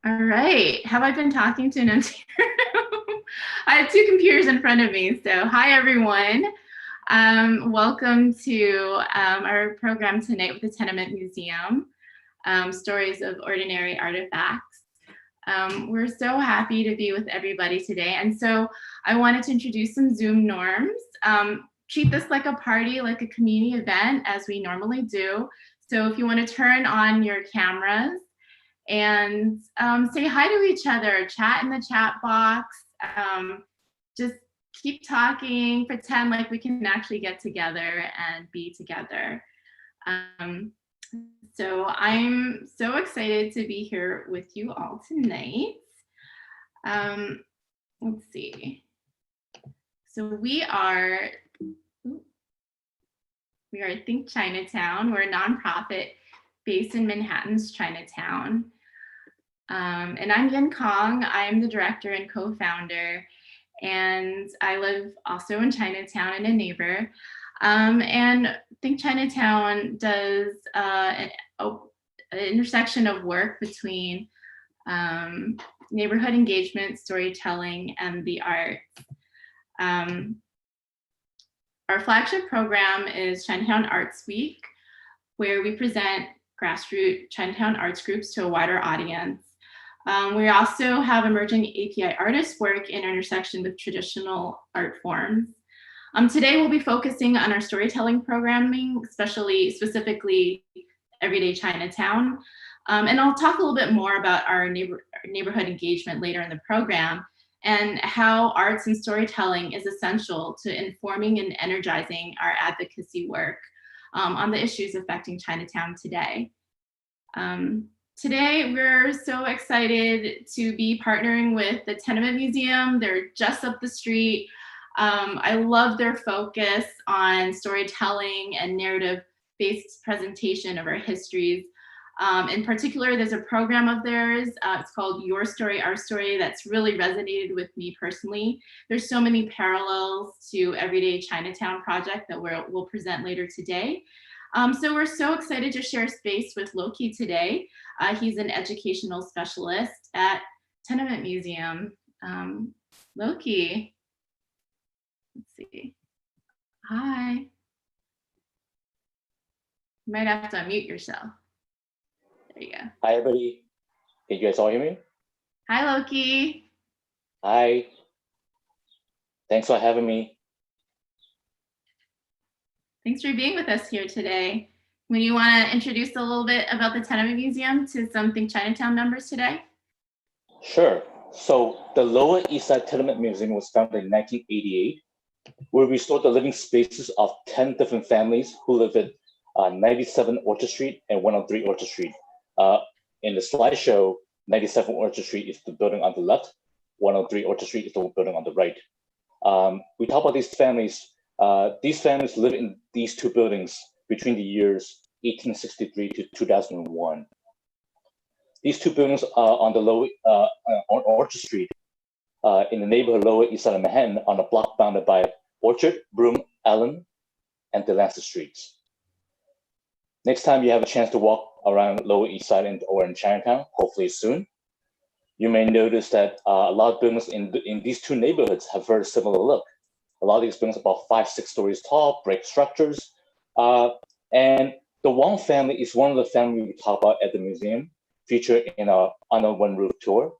All right. Have I been talking to an empty room? I have two computers in front of me. So hi, everyone. Welcome to our program tonight with the Tenement Museum, Stories of Ordinary Artifacts. We're so happy to be with everybody today. And so I wanted to introduce some Zoom norms. Treat this like a party, like a community event, as we normally do. So if you want to turn on your cameras, and say hi to each other, chat in the chat box, just keep talking, pretend like we can actually get together and be together. So I'm so excited to be here with you all tonight. Let's see. So we are Think Chinatown. We're a nonprofit based in Manhattan's Chinatown. And I'm Yin Kong. I'm the director and co-founder, and I live also in Chinatown and a neighbor. And Think Chinatown does an intersection of work between neighborhood engagement, storytelling, and the arts. Our flagship program is Chinatown Arts Week, where we present grassroots Chinatown arts groups to a wider audience. We also have emerging API artist work in intersection with traditional art forms. Today we'll be focusing on our storytelling programming, specifically Everyday Chinatown. And I'll talk a little bit more about our neighborhood engagement later in the program and how arts and storytelling is essential to informing and energizing our advocacy work on the issues affecting Chinatown today. Today, we're so excited to be partnering with the Tenement Museum. They're just up the street. I love their focus on storytelling and narrative-based presentation of our histories. In particular, there's a program of theirs. It's called Your Story, Our Story. That's really resonated with me personally. There's so many parallels to Everyday Chinatown project that we'll present later today. So we're so excited to share space with Loki today. He's an educational specialist at Tenement Museum. Loki, let's see. Hi. You might have to unmute yourself. There you go. Hi, everybody. Can you guys all hear me? Hi, Loki. Hi. Thanks for having me. Thanks for being with us here today. When you want to introduce a little bit about the Tenement Museum to some Think Chinatown members today? Sure. So the Lower East Side Tenement Museum was founded in 1988. We restored the living spaces of 10 different families who live at 97 Orchard Street and 103 Orchard Street. In the slideshow, 97 Orchard Street is the building on the left, 103 Orchard Street is the building on the right. We talk about these families. These families live in these two buildings between the years 1863 to 2001. These two buildings are on the lower on Orchard Street in the neighborhood Lower East Side of Manhattan on a block bounded by Orchard, Broome, Allen, and Delancey Streets. Next time you have a chance to walk around Lower East Side or in Chinatown, hopefully soon, you may notice that a lot of buildings in these two neighborhoods have very similar look. A lot of these buildings are about 5-6 stories tall, brick structures. And the Wong family is one of the families we talk about at the museum, featured in our Under One Roof tour.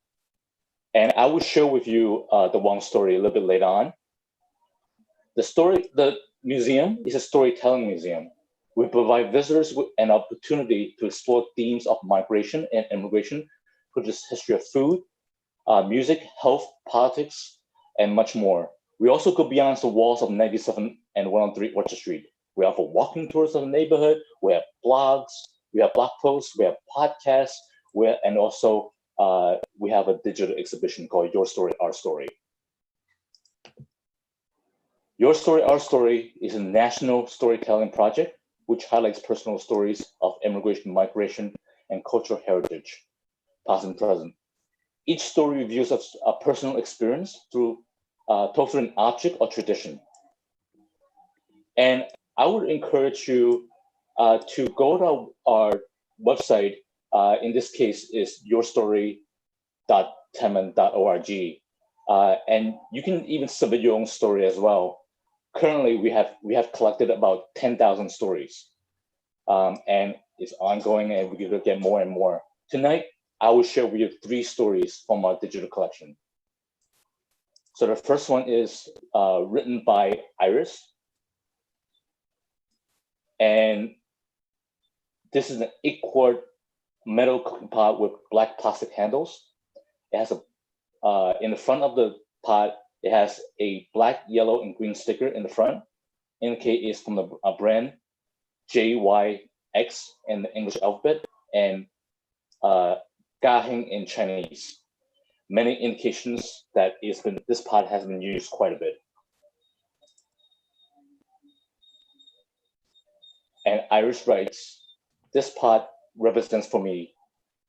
And I will share with you the Wong story a little bit later on. The museum is a storytelling museum. We provide visitors with an opportunity to explore themes of migration and immigration, which is history of food, music, health, politics, and much more. We also go beyond the walls of 97 and 103 Orchard Street. We offer walking tours of the neighborhood. We have blogs, we have blog posts, we have podcasts, and also we have a digital exhibition called Your Story, Our Story. Your Story, Our Story is a national storytelling project which highlights personal stories of immigration, migration, and cultural heritage, past and present. Each story reviews a personal experience told through an object or tradition. And I would encourage you to go to our website. In this case, is Your Story, tenement.org. And you can even submit your own story as well. Currently, we have collected about 10,000 stories, and it's ongoing, and we're gonna get more and more. Tonight, I will share with you 3 stories from our digital collection. So the first one is written by Iris, and this is an 8-quart metal cooking pot with black plastic handles. It has in the front of the pot, it has a black, yellow, and green sticker in the front. Indicate is from the brand JYX in the English alphabet, and Gaheng in Chinese. Many indications that this pot has been used quite a bit. And Iris writes, this pot represents for me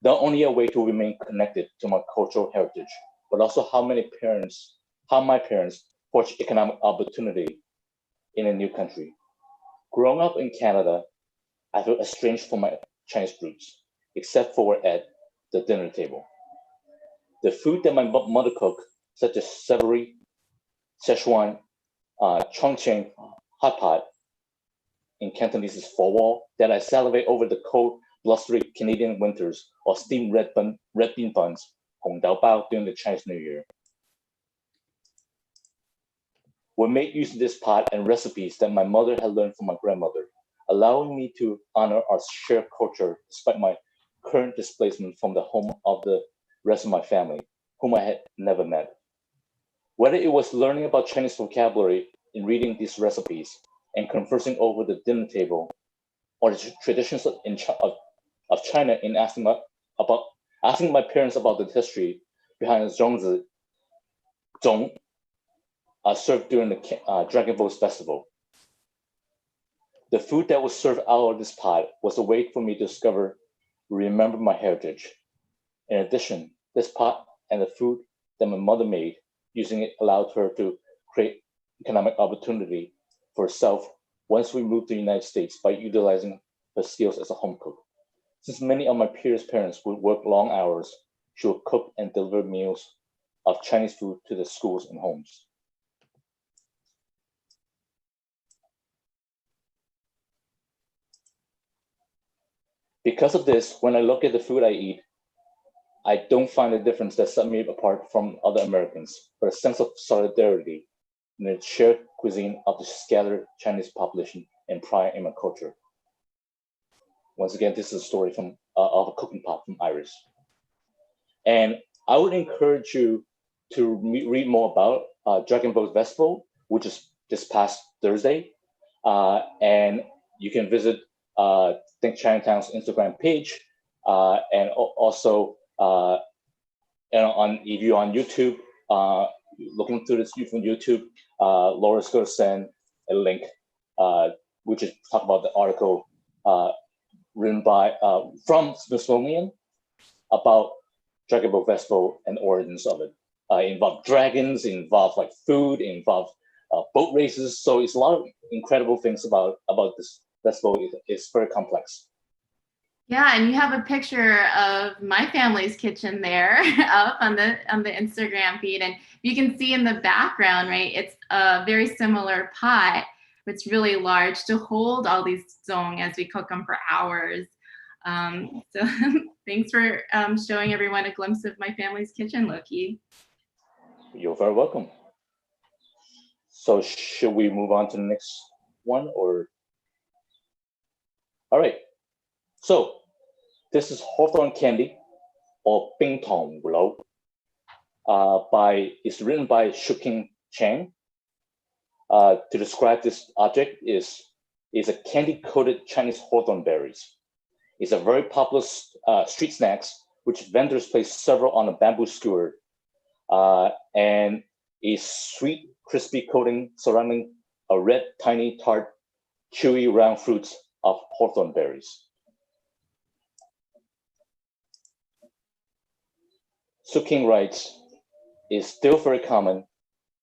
not only a way to remain connected to my cultural heritage, but also how my parents forged economic opportunity in a new country. Growing up in Canada, I felt estranged from my Chinese roots, except for at the dinner table. The food that my mother cooked, such as savory, Szechuan, Chongqing hot pot, in Cantonese is pho wall, that I salivate over the cold, blustery Canadian winters, or steamed red bean buns, hong dao bao, during the Chinese New Year. Were made using this pot and recipes that my mother had learned from my grandmother, allowing me to honor our shared culture despite my current displacement from the home of the rest of my family, whom I had never met. Whether it was learning about Chinese vocabulary in reading these recipes and conversing over the dinner table, or the traditions of China in asking my parents about the history behind the zongzi, zong, served during the Dragon Boat Festival. The food that was served out of this pot was a way for me to remember my heritage. In addition, this pot and the food that my mother made, using it allowed her to create economic opportunity for herself once we moved to the United States by utilizing her skills as a home cook. Since many of my peers' parents would work long hours, she would cook and deliver meals of Chinese food to the schools and homes. Because of this, when I look at the food I eat, I don't find a difference that set me apart from other Americans, but a sense of solidarity in the shared cuisine of the scattered Chinese population and pride in my culture. Once again, this is a story of a cooking pot from Iris. And I would encourage you to read more about Dragon Boat Festival, which is this past Thursday. And you can visit Think Chinatown's Instagram page, and also if you're on YouTube, looking through this from YouTube, Laura's going to send a link, which is talk about the article written by from Smithsonian about Dragon Boat Festival and the origins of it. It involved dragons, it involved like food, it involved boat races. So it's a lot of incredible things about this festival. It's very complex. Yeah, and you have a picture of my family's kitchen there up on the Instagram feed, and you can see in the background, right? It's a very similar pot. It's really large to hold all these zong as we cook them for hours. So thanks for showing everyone a glimpse of my family's kitchen, Loki. You're very welcome. So should we move on to the next one, or? All right. So this is hawthorne candy, or Bing Tong Wu. It's written by Shuking Chang. To describe this object is a candy-coated Chinese hawthorne berries. It's a very popular street snacks, which vendors place several on a bamboo skewer, and a sweet, crispy coating surrounding a red, tiny, tart, chewy, round fruits of hawthorne berries. Su King writes, it's still very common,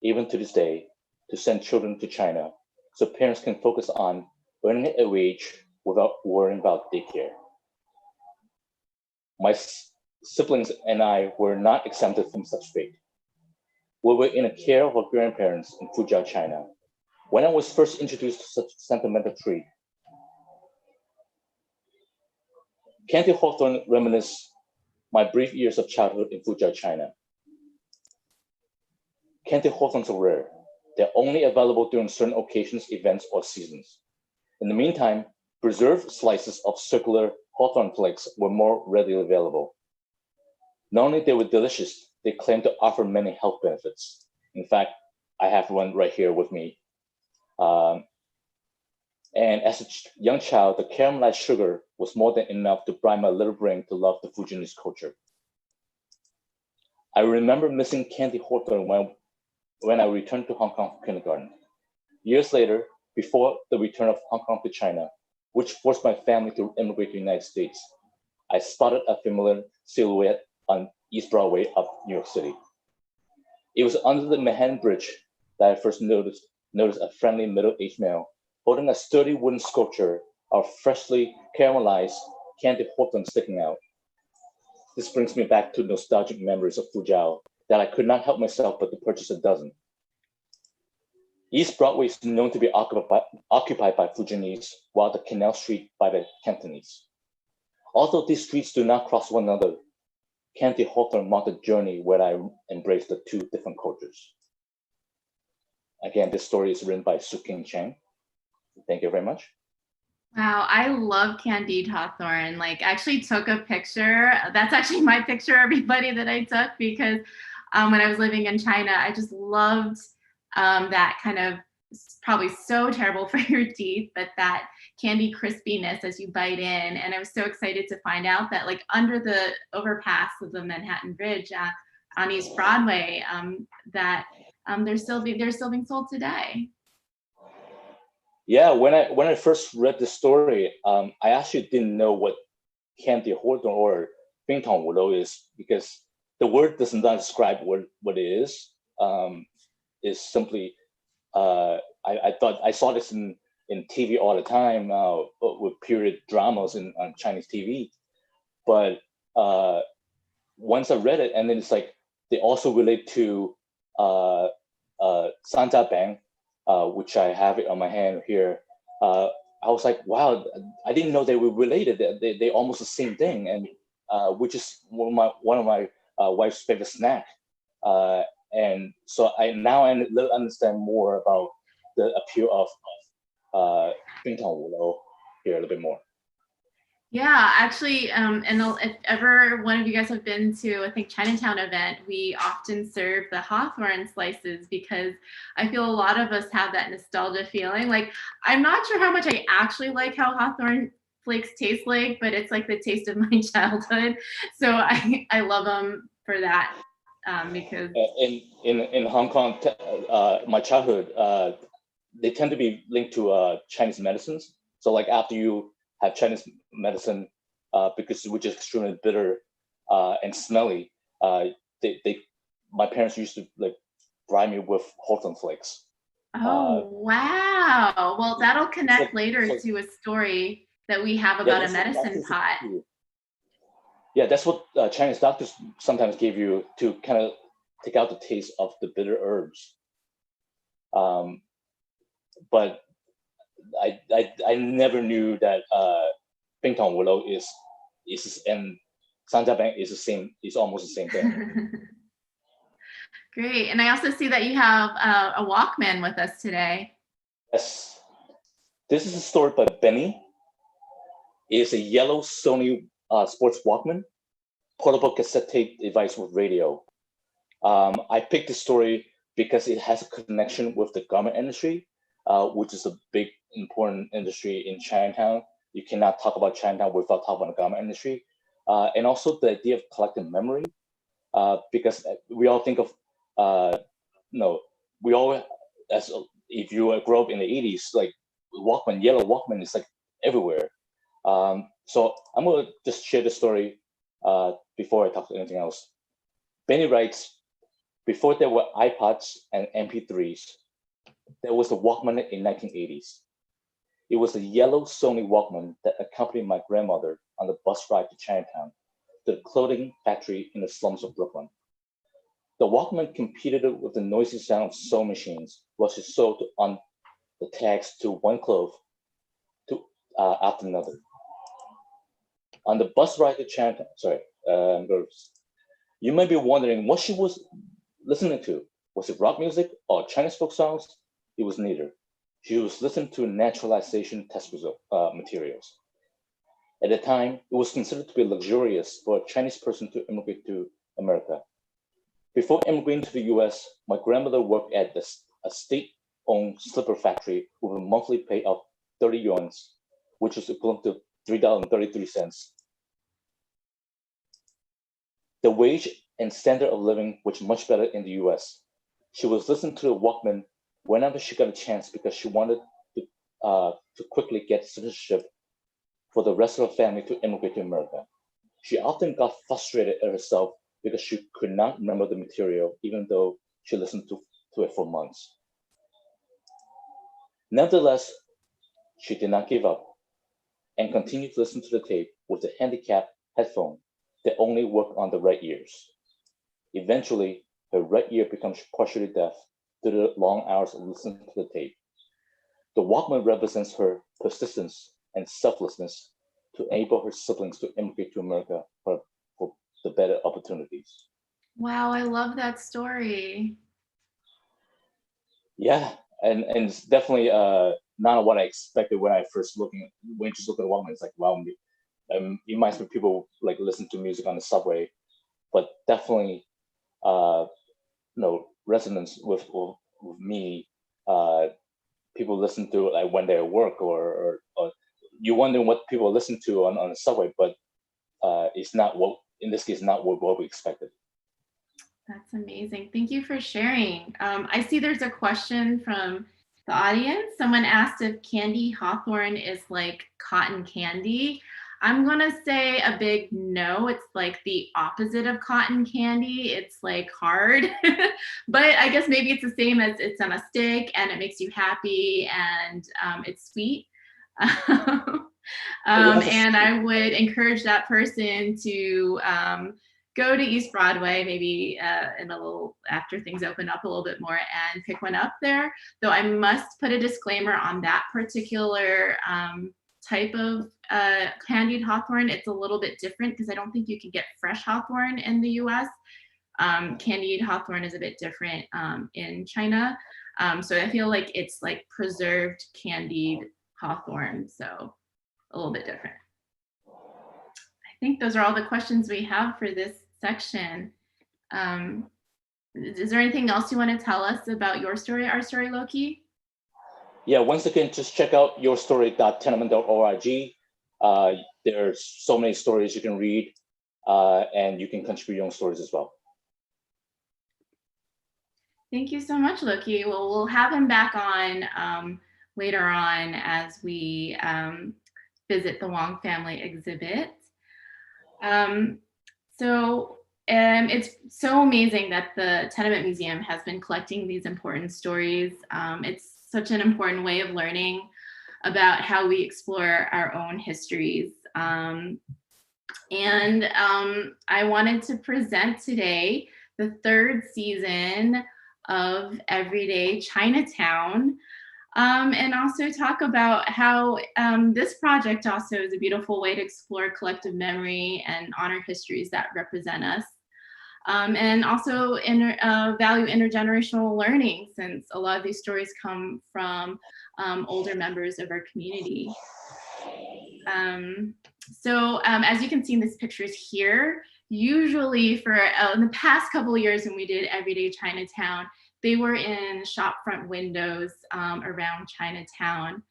even to this day, to send children to China so parents can focus on earning a wage without worrying about daycare. My siblings and I were not exempted from such fate. We were in the care of our grandparents in Fuzhou, China. When I was first introduced to such sentimental treat, Candy Hawthorne reminisced my brief years of childhood in Fuzhou, China. Candy Hawthorns are rare. They're only available during certain occasions, events, or seasons. In the meantime, preserved slices of circular hawthorn flakes were more readily available. Not only they were delicious, they claimed to offer many health benefits. In fact, I have one right here with me. And as a young child, the caramelized sugar was more than enough to bribe my little brain to love the Fujianese culture. I remember missing Candy Hawthorne when I returned to Hong Kong for kindergarten. Years later, before the return of Hong Kong to China, which forced my family to immigrate to the United States, I spotted a familiar silhouette on East Broadway of New York City. It was under the Manhattan Bridge that I first noticed a friendly middle-aged male holding a sturdy wooden sculpture of freshly caramelized Candy Hawthorne sticking out. This brings me back to nostalgic memories of Fuzhou that I could not help myself but to purchase a dozen. East Broadway is known to be occupied by Fujianese, while the Canal Street by the Cantonese. Although these streets do not cross one another, Candy Hawthorne marked a journey where I embraced the two different cultures. Again, this story is written by Su-King Chang. Thank you very much. Wow, I love Candied Hawthorne. Like, I actually took a picture. That's actually my picture, everybody, that I took, because when I was living in China, I just loved that kind of, probably so terrible for your teeth, but that candy crispiness as you bite in. And I was so excited to find out that, like, under the overpass of the Manhattan Bridge on East Broadway, that they're still being sold today. Yeah, when I first read the story, I actually didn't know what Candy Hawthorne or Bingtong Wulo is, because the word does not describe what it is. Is simply, I thought I saw this in TV all the time with period dramas on Chinese TV, but once I read it, and then it's like they also relate to Santa Bang, which I have it on my hand here. I was like, wow, I didn't know they were related. They almost the same thing, and which is one of my wife's favorite snack. And so I understand more about the appeal of Bingtong Wulo here a little bit more. Yeah, actually, and if ever one of you guys have been to, I think, Chinatown event, we often serve the hawthorn slices, because I feel a lot of us have that nostalgia feeling. Like, I'm not sure how much I actually like how hawthorn flakes taste like, but it's like the taste of my childhood. So I love them for that, because in Hong Kong, my childhood, they tend to be linked to Chinese medicines. So like after you have Chinese medicine, which is extremely bitter and smelly, my parents used to like bribe me with hawthorn flakes. Oh, wow. Well, that'll connect later to a story that we have about a medicine pot. Yeah, that's what Chinese doctors sometimes give you to kind of take out the taste of the bitter herbs. But I never knew that Bingtong Wulo is and Santa Bang is the same. It's almost the same thing. Great, and I also see that you have a Walkman with us today. Yes, this is a story by Benny. It's a yellow Sony sports Walkman, portable cassette tape device with radio. I picked the story because it has a connection with the garment industry, which is a big, important industry in Chinatown. You cannot talk about Chinatown without talking about the garment industry. And also the idea of collective memory, because we all think of, we all, if you grow up in the 80s, like Walkman, yellow Walkman is like everywhere. So I'm gonna just share the story before I talk to anything else. Benny writes, before there were iPods and MP3s, there was a Walkman in 1980s. It was a yellow Sony Walkman that accompanied my grandmother on the bus ride to Chinatown. to the clothing factory in the slums of Brooklyn. The Walkman competed with the noisy sound of sewing machines, while she sewed on the tags to one clothes after another. On the bus ride to Chinatown, you might be wondering what she was listening to. Was it rock music or Chinese folk songs? It was neither. She was listening to naturalization test materials. At the time, it was considered to be luxurious for a Chinese person to immigrate to America. Before immigrating to the US, my grandmother worked at a state-owned slipper factory with a monthly pay of 30 yuan, which is equivalent to $3.33. The wage and standard of living was much better in the US. She was listening to the Walkman whenever she got a chance because she wanted to quickly get citizenship for the rest of her family to immigrate to America. She often got frustrated at herself because she could not remember the material, even though she listened to it for months. Nevertheless, she did not give up and continued to listen to the tape with a handicapped headphone that only worked on the right ears. Eventually, her right ear becomes partially deaf due to the long hours of listening to the tape. The Walkman represents her persistence and selflessness to enable her siblings to immigrate to America for the better opportunities. Wow, I love that story. Yeah, and it's definitely not what I expected when I first looked at the Walkman. It's like, wow, it reminds me of people like listen to music on the subway, but definitely, resonance with me. People listen to like when they're at work or you wonder what people listen to on the subway, but it's not what, in this case, not what we expected. That's amazing. Thank you for sharing. I see there's a question from the audience. Someone asked if candy hawthorne is like cotton candy. I'm gonna say a big no. It's like the opposite of cotton candy. It's like hard, but I guess maybe it's the same as it's on a stick and it makes you happy and it's sweet. And I would encourage that person to go to East Broadway, maybe in a little after things open up a little bit more, and pick one up there. Though I must put a disclaimer on that particular type of candied hawthorne. It's a little bit different because I don't think you can get fresh hawthorne in the US. Candied hawthorne is a bit different in China. So I feel like it's like preserved candied hawthorne, so a little bit different. I think those are all the questions we have for this section. Is there anything else you want to tell us about your story, our story, Loki? Yeah, once again, just check out yourstory.tenement.org. There's so many stories you can read, and you can contribute your own stories as well. Thank you so much, Loki. Well, we'll have him back on later on as we visit the Wong family exhibit. It's so amazing that the Tenement Museum has been collecting these important stories. It's such an important way of learning about how we explore our own histories. I wanted to present today the third season of Everyday Chinatown, and also talk about how this project also is a beautiful way to explore collective memory and honor histories that represent us. And also value intergenerational learning, since a lot of these stories come from older members of our community. As you can see in these pictures here, usually for in the past couple of years when we did Everyday Chinatown, they were in shop front windows around Chinatown.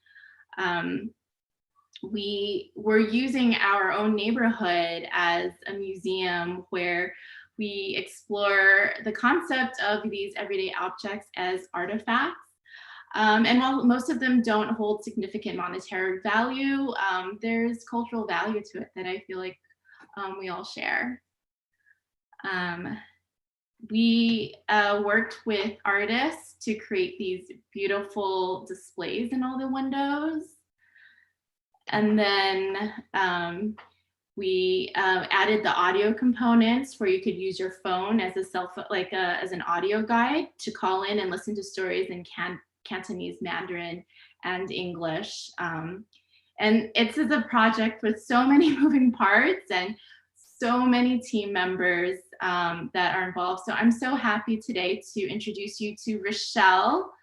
We were using our own neighborhood as a museum where we explore the concept of these everyday objects as artifacts. And while most of them don't hold significant monetary value, there's cultural value to it that I feel like we all share. We worked with artists to create these beautiful displays in all the windows. And then We added the audio components where you could use your phone as as an audio guide to call in and listen to stories in Cantonese, Mandarin, and English. And it's a project with so many moving parts and so many team members that are involved. So I'm so happy today to introduce you to Rochelle.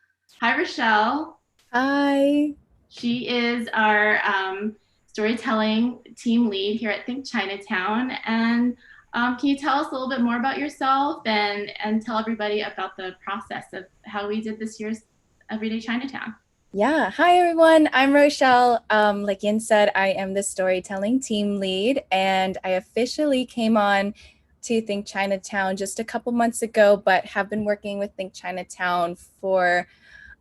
Hi, Rochelle. Hi. She is our storytelling team lead here at Think Chinatown. And can you tell us a little bit more about yourself and tell everybody about the process of how we did this year's Everyday Chinatown? Yeah. Hi, everyone. I'm Rochelle. Like Yin said, I am the storytelling team lead, and I officially came on to Think Chinatown just a couple months ago, but have been working with Think Chinatown for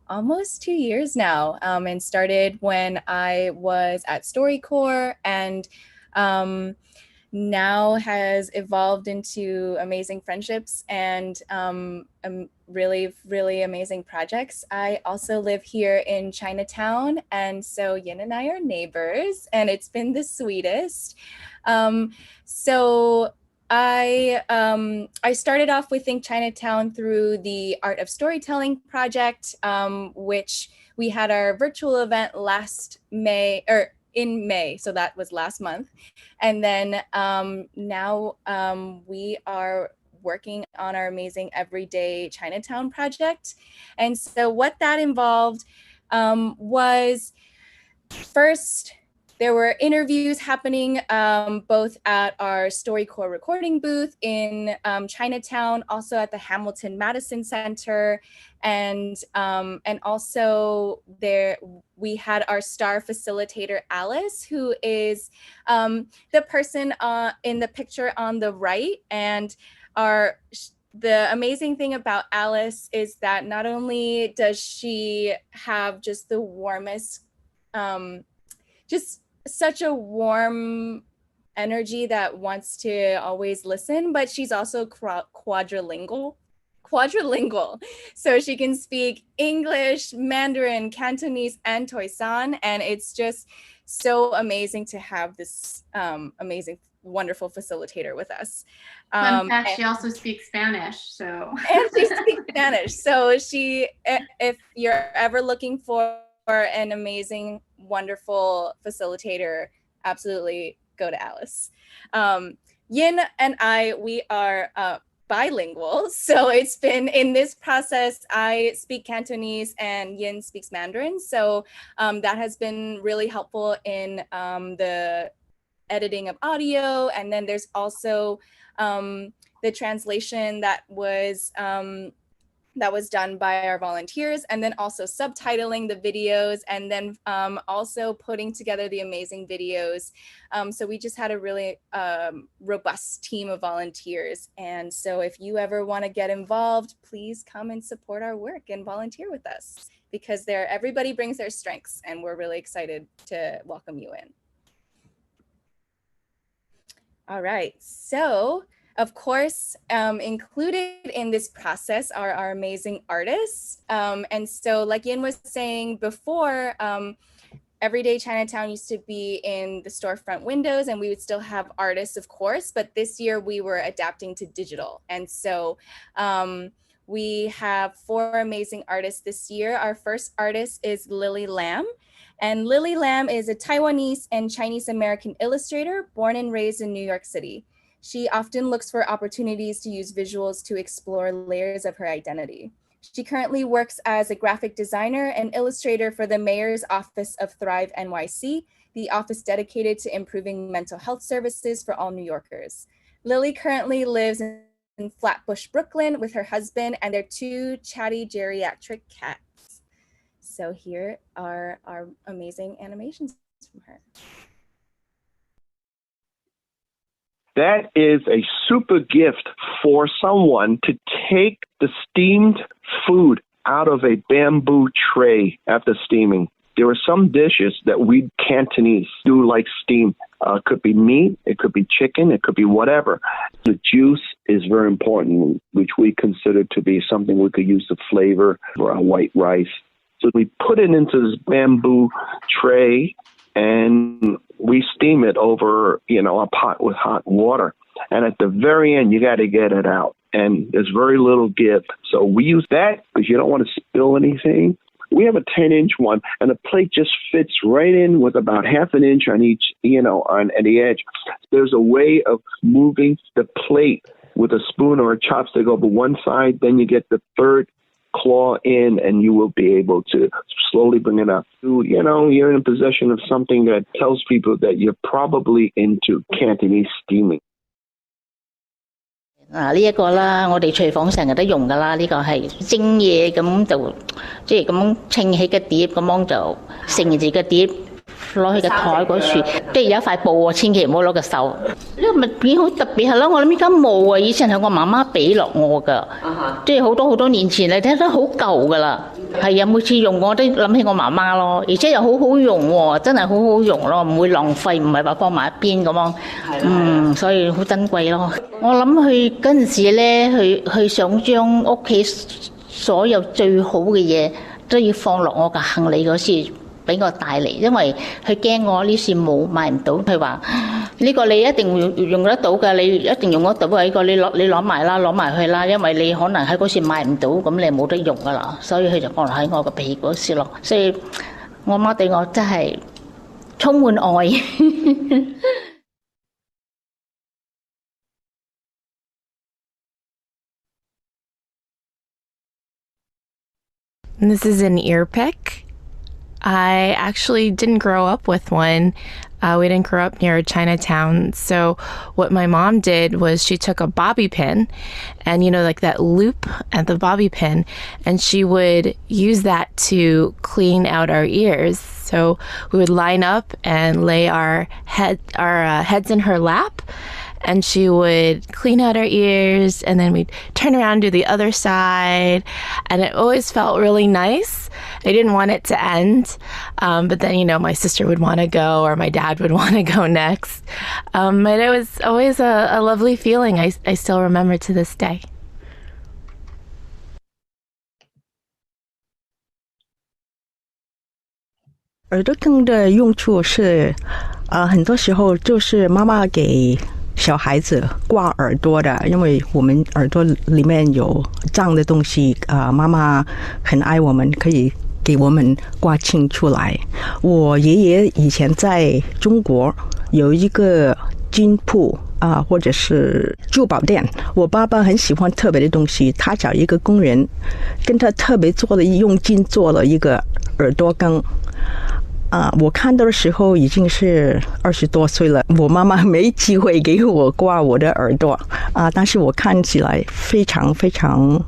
almost 2 years now, and started when I was at StoryCorps, and now has evolved into amazing friendships and really, really amazing projects. I also live here in Chinatown, and so Yin and I are neighbors, and it's been the sweetest. So I started off with Think Chinatown through the Art of Storytelling project, which we had our virtual event in May, so that was last month. And then now we are working on our amazing Everyday Chinatown project. And so what that involved was, first, there were interviews happening both at our StoryCorps recording booth in Chinatown, also at the Hamilton Madison Center, and also there we had our star facilitator Alice, who is the person in the picture on the right. And the amazing thing about Alice is that not only does she have just the warmest, just such a warm energy that wants to always listen, but she's also quadrilingual. So she can speak English, Mandarin, Cantonese, and Toisan. And it's just so amazing to have this amazing, wonderful facilitator with us. Fun fact, she also speaks Spanish, so. And she speaks Spanish. So if you're ever looking for an amazing, wonderful facilitator, absolutely go to Alice. Yin and I, we are bilingual. So it's been in this process, I speak Cantonese and Yin speaks Mandarin. So that has been really helpful in the editing of audio. And then there's also the translation that was done by our volunteers, and then also subtitling the videos, and then also putting together the amazing videos. So we just had a really robust team of volunteers. And so if you ever want to get involved, please come and support our work and volunteer with us, because everybody brings their strengths, and we're really excited to welcome you in. All right, so of course, included in this process are our amazing artists. And so like Yin was saying before, Everyday Chinatown used to be in the storefront windows, and we would still have artists, of course, but this year we were adapting to digital. And so we have 4 amazing artists this year. Our first artist is Lilly Lam. And Lilly Lam is a Taiwanese and Chinese American illustrator born and raised in New York City. She often looks for opportunities to use visuals to explore layers of her identity. She currently works as a graphic designer and illustrator for the Mayor's Office of Thrive NYC, the office dedicated to improving mental health services for all New Yorkers. Lilly currently lives in Flatbush, Brooklyn with her husband and their 2 chatty geriatric cats. So here are our amazing animations from her. That is a super gift for someone to take the steamed food out of a bamboo tray after steaming. There are some dishes that we Cantonese do like steam. It could be meat, it could be chicken, it could be whatever. The juice is very important, which we consider to be something we could use to flavor for our white rice. So we put it into this bamboo tray, and we steam it over, a pot with hot water. And at the very end, you got to get it out. And there's very little give. So we use that because you don't want to spill anything. We have a 10-inch one, and the plate just fits right in with about half an inch on each, at the edge. There's a way of moving the plate with a spoon or a chopstick over one side. Then you get the third claw in, and you will be able to slowly bring it up. You're in possession of something that tells people that you're probably into Cantonese steaming. 呢一個啦，我哋廚房成日都用噶啦，呢個係蒸嘢咁就即係咁稱起個碟咁樣就盛住個碟攞去個台嗰處，即係有一塊布喎，千祈唔好攞個手。呢個物件好特別係咯，我諗依家冇啊，以前係我媽媽俾落我噶，即係好多年前你睇得好舊噶啦。係啊，每次用我都諗起我媽媽咯，而且又好好用喎，真係好好用咯，唔會浪費，唔係話放埋一邊咁樣。所以好珍貴咯。我諗佢嗰陣時咧，佢想將屋企所有最好嘅嘢都要放落我嘅行李嗰時俾我帶嚟，因為佢驚我呢次冇買唔到。佢話呢個你一定用得到㗎，你一定用得到嘅呢個，你攞埋啦，攞埋去啦，因為你可能喺嗰時買唔到，咁你冇得用㗎啦。所以佢就放落喺我個被嗰時咯。所以我媽對我真係充滿愛。This is an ear pick. I actually didn't grow up with one. We didn't grow up near Chinatown. So what my mom did was she took a bobby pin and, like that loop at the bobby pin, and she would use that to clean out our ears. So we would line up and lay our heads in her lap, and she would clean out our ears, and then we'd turn around to the other side, and it always felt really nice. I didn't want it to end, but then, my sister would want to go, or my dad would want to go next. But it was always a lovely feeling. I still remember to this day. 耳朵灯的用处是，很多时候就是妈妈给小孩子挂耳朵的，因为我们耳朵里面有脏的东西，妈妈很爱我们，可以给我们挂清出来。我爷爷以前在中国有一个金铺或者是珠宝店，我爸爸很喜欢特别的东西，他找一个工人跟他特别做的用金做了一个耳朵羹。我看到的时候已经是20多岁了，我妈妈没机会给我挂我的耳朵但是我看起来非常非常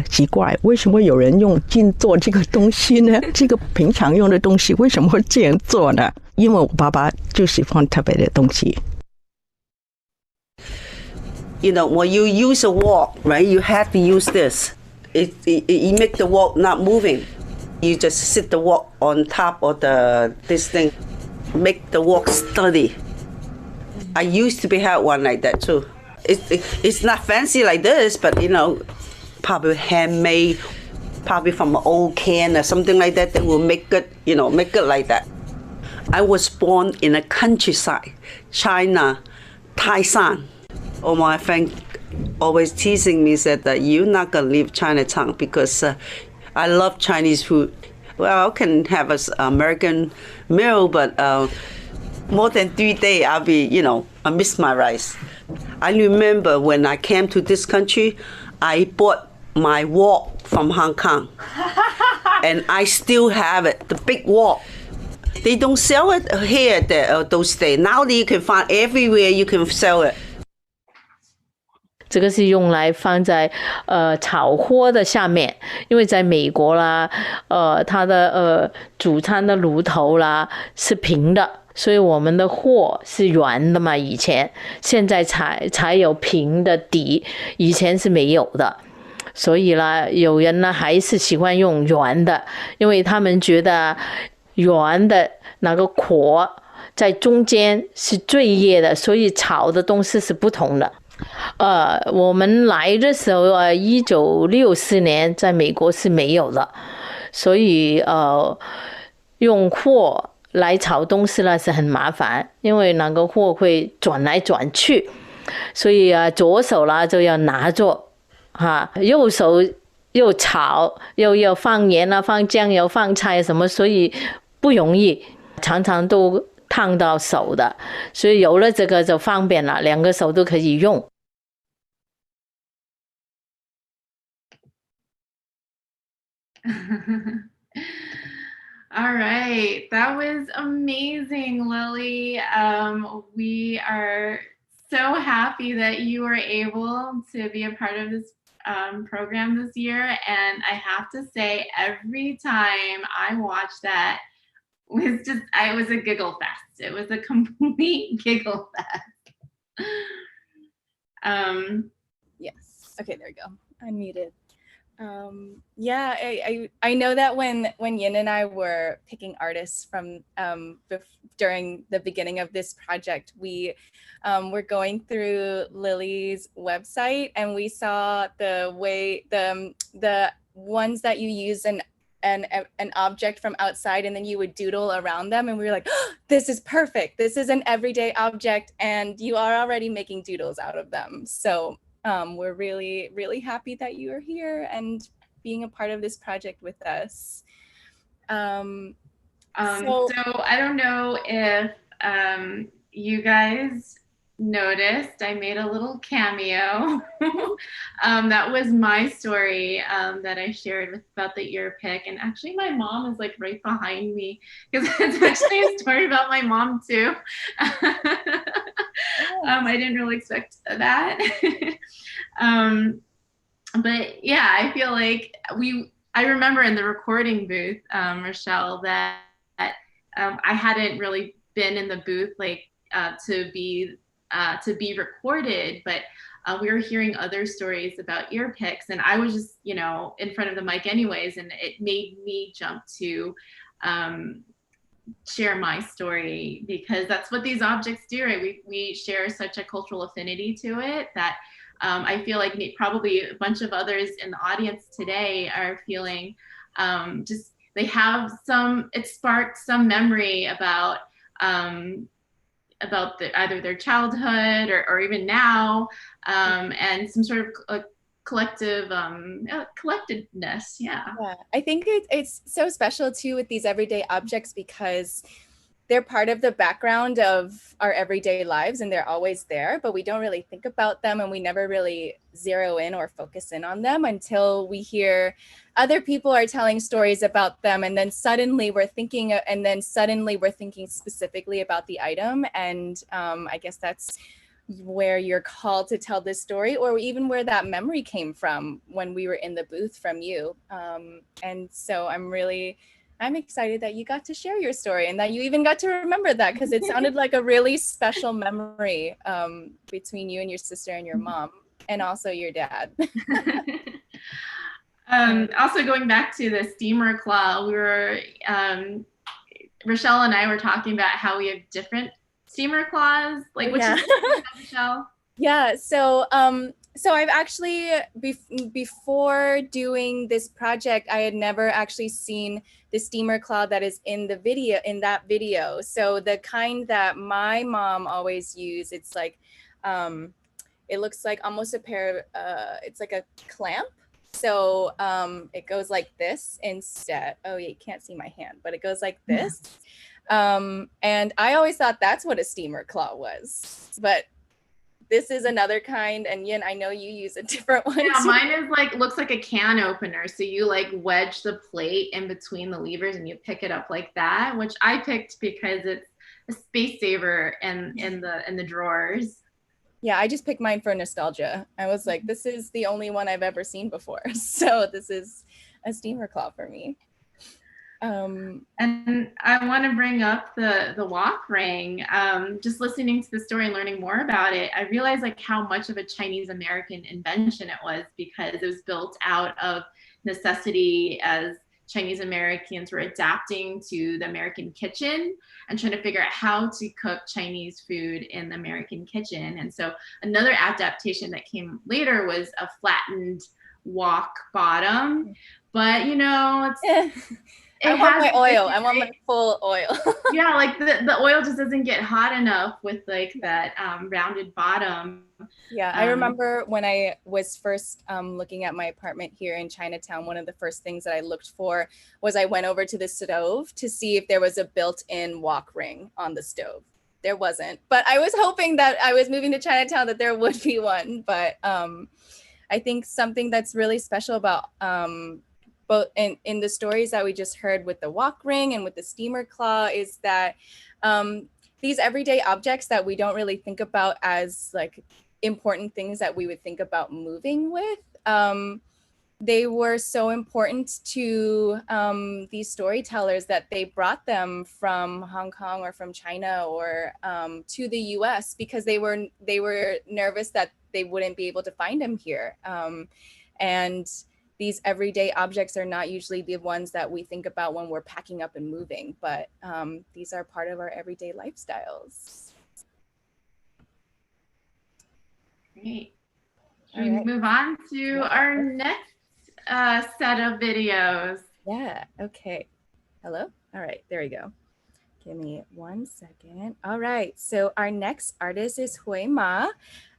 奇怪，为什么有人用金做这个东西呢？这个平常用的东西为什么会这样做呢？因为我爸爸就喜欢特别的东西。When you use a wok, right, you have to use this. It make the wok not moving. You just sit the wok on top of this thing, make the wok steady. I used to be had one like that too. It's not fancy like this, but probably handmade, probably from an old can or something like that. That will make it, make it like that. I was born in a countryside, China, Taisan. All my friends always teasing me said that you're not gonna leave Chinatown because I love Chinese food. Well, I can have an American meal, but more than 3 days, I'll be, I miss my rice. I remember when I came to this country, I bought my wok from Hong Kong. And I still have it, the big wok. They don't sell it here those days. Now you can find everywhere you can sell it. 这个是用来放在炒锅的下面，因为在美国啦，它的煮餐的炉头啦是平的，所以我们的锅是圆的嘛，以前现在才有平的底，以前是没有的。所以啦，有人呢还是喜欢用圆的，因为他们觉得圆的那个锅在中间是最热的，所以炒的东西是不同的。我们来的时候1964年在美国是没有的，所以用锅来炒东西呢是很麻烦，因为那个货会转来转去，所以左手呢就要拿着右手又炒又要放盐啊、放酱油、放菜什么，所以不容易，常常都烫到手的，所以有了这个就方便了，两个手都可以用。All right, that was amazing, Lily. We are so happy that you were able to be a part of this program this year. And I have to say, every time I watch that, it was a giggle fest. It was a complete giggle fest. Yes. Okay, there we go. Unmuted. Yeah, I know that when Yin and I were picking artists from during the beginning of this project, we were going through Lily's website and we saw the way the ones that you use an object from outside and then you would doodle around them, and we were like, oh, this is perfect. This is an everyday object and you are already making doodles out of them. So we're really, really happy that you are here and being a part of this project with us. So I don't know if you guys noticed, I made a little cameo. That was my story that I shared about the ear pick. And actually my mom is like right behind me because it's actually a story about my mom too. I didn't really expect that. But yeah, I feel like I remember in the recording booth, Rochelle, that I hadn't really been in the booth like to be recorded, but we were hearing other stories about ear picks, and I was just, you know, in front of the mic anyways, and it made me jump to share my story because that's what these objects do, right? We share such a cultural affinity to it that I feel like probably a bunch of others in the audience today are feeling just, they have it sparked some memory about either their childhood or even now, and some sort of collectedness. Yeah, I think it's so special too with these everyday objects because they're part of the background of our everyday lives and they're always there, but we don't really think about them and we never really zero in or focus in on them until we hear other people are telling stories about them, and then suddenly we're thinking specifically about the item. And I guess that's where you're called to tell this story, or even where that memory came from when we were in the booth from you. And so I'm excited that you got to share your story and that you even got to remember that, because it sounded like a really special memory between you and your sister and your mom, and also your dad. Also going back to the steamer claw, we were, Rochelle and I were talking about how we have different steamer claws, like which is Rochelle? Yeah, so I've actually, before doing this project, I had never actually seen the steamer claw that is in that video. So the kind that my mom always used, it's like, it looks like almost a pair of, it's like a clamp. So it goes like this instead. Oh, yeah, you can't see my hand, but it goes like this. And I always thought that's what a steamer claw was, but this is another kind, and Yin, I know you use a different one. Yeah, too. mine is like, looks like a can opener. So you like wedge the plate in between the levers and you pick it up like that, which I picked because it's a space saver in the drawers. Yeah, I just picked mine for nostalgia. I was like, this is the only one I've ever seen before. So this is a steamer claw for me. And I want to bring up the wok ring. Just listening to the story and learning more about it, I realized like how much of a Chinese American invention it was, because it was built out of necessity as Chinese Americans were adapting to the American kitchen and trying to figure out how to cook Chinese food in the American kitchen. And so another adaptation that came later was a flattened wok bottom. But you know, it's I want my oil. I want my full oil. Yeah, like the oil just doesn't get hot enough with like that rounded bottom. Yeah, I remember when I was first looking at my apartment here in Chinatown, one of the first things that I looked for was I went over to the stove to see if there was a built-in wok ring on the stove. There wasn't, but I was hoping that I was moving to Chinatown that there would be one. But I think something that's really special about both in the stories that we just heard with the wok ring and with the steamer claw is that these everyday objects that we don't really think about as like important things that we would think about moving with, they were so important to these storytellers that they brought them from Hong Kong or from China or to the US because they were nervous that they wouldn't be able to find them here. And these everyday objects are not usually the ones that we think about when we're packing up and moving, but these are part of our everyday lifestyles. Great. Should we move on to our next set of videos? Yeah, okay. Hello? All right, there we go. Give me 1 second. All right, so our next artist is Hui Ma.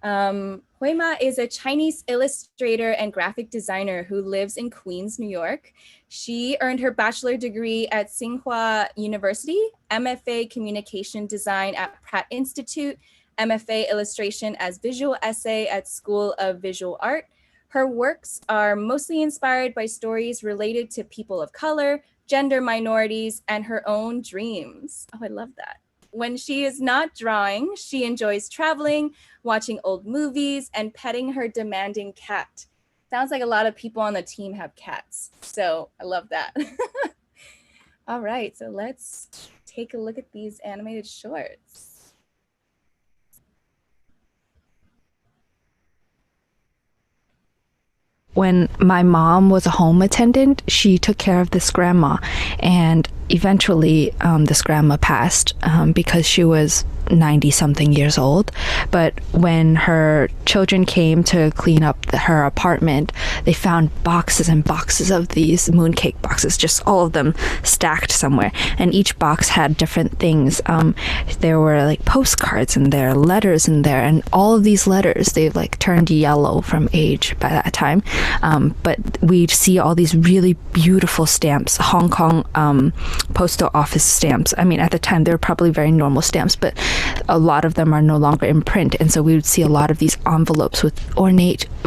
Hui Ma is a Chinese illustrator and graphic designer who lives in Queens, New York. She earned her bachelor degree at Tsinghua University, MFA Communication Design at Pratt Institute, MFA Illustration as Visual Essay at School of Visual Art. Her works are mostly inspired by stories related to people of color, gender minorities, and her own dreams. Oh, I love that. When she is not drawing, she enjoys traveling, watching old movies, and petting her demanding cat. Sounds like a lot of people on the team have cats, so I love that. All right, so let's take a look at these animated shorts. When my mom was a home attendant, she took care of this grandma, and eventually this grandma passed because she was 90-something years old. But when her children came to clean up her apartment, they found boxes and boxes of these mooncake boxes, just all of them stacked somewhere. And each box had different things. There were like postcards in there, letters in there, and all of these letters, they like turned yellow from age by that time. But we'd see all these really beautiful stamps, Hong Kong postal office stamps. I mean, at the time, they were probably very normal stamps, but a lot of them are no longer in print. And so we would see a lot of these envelopes with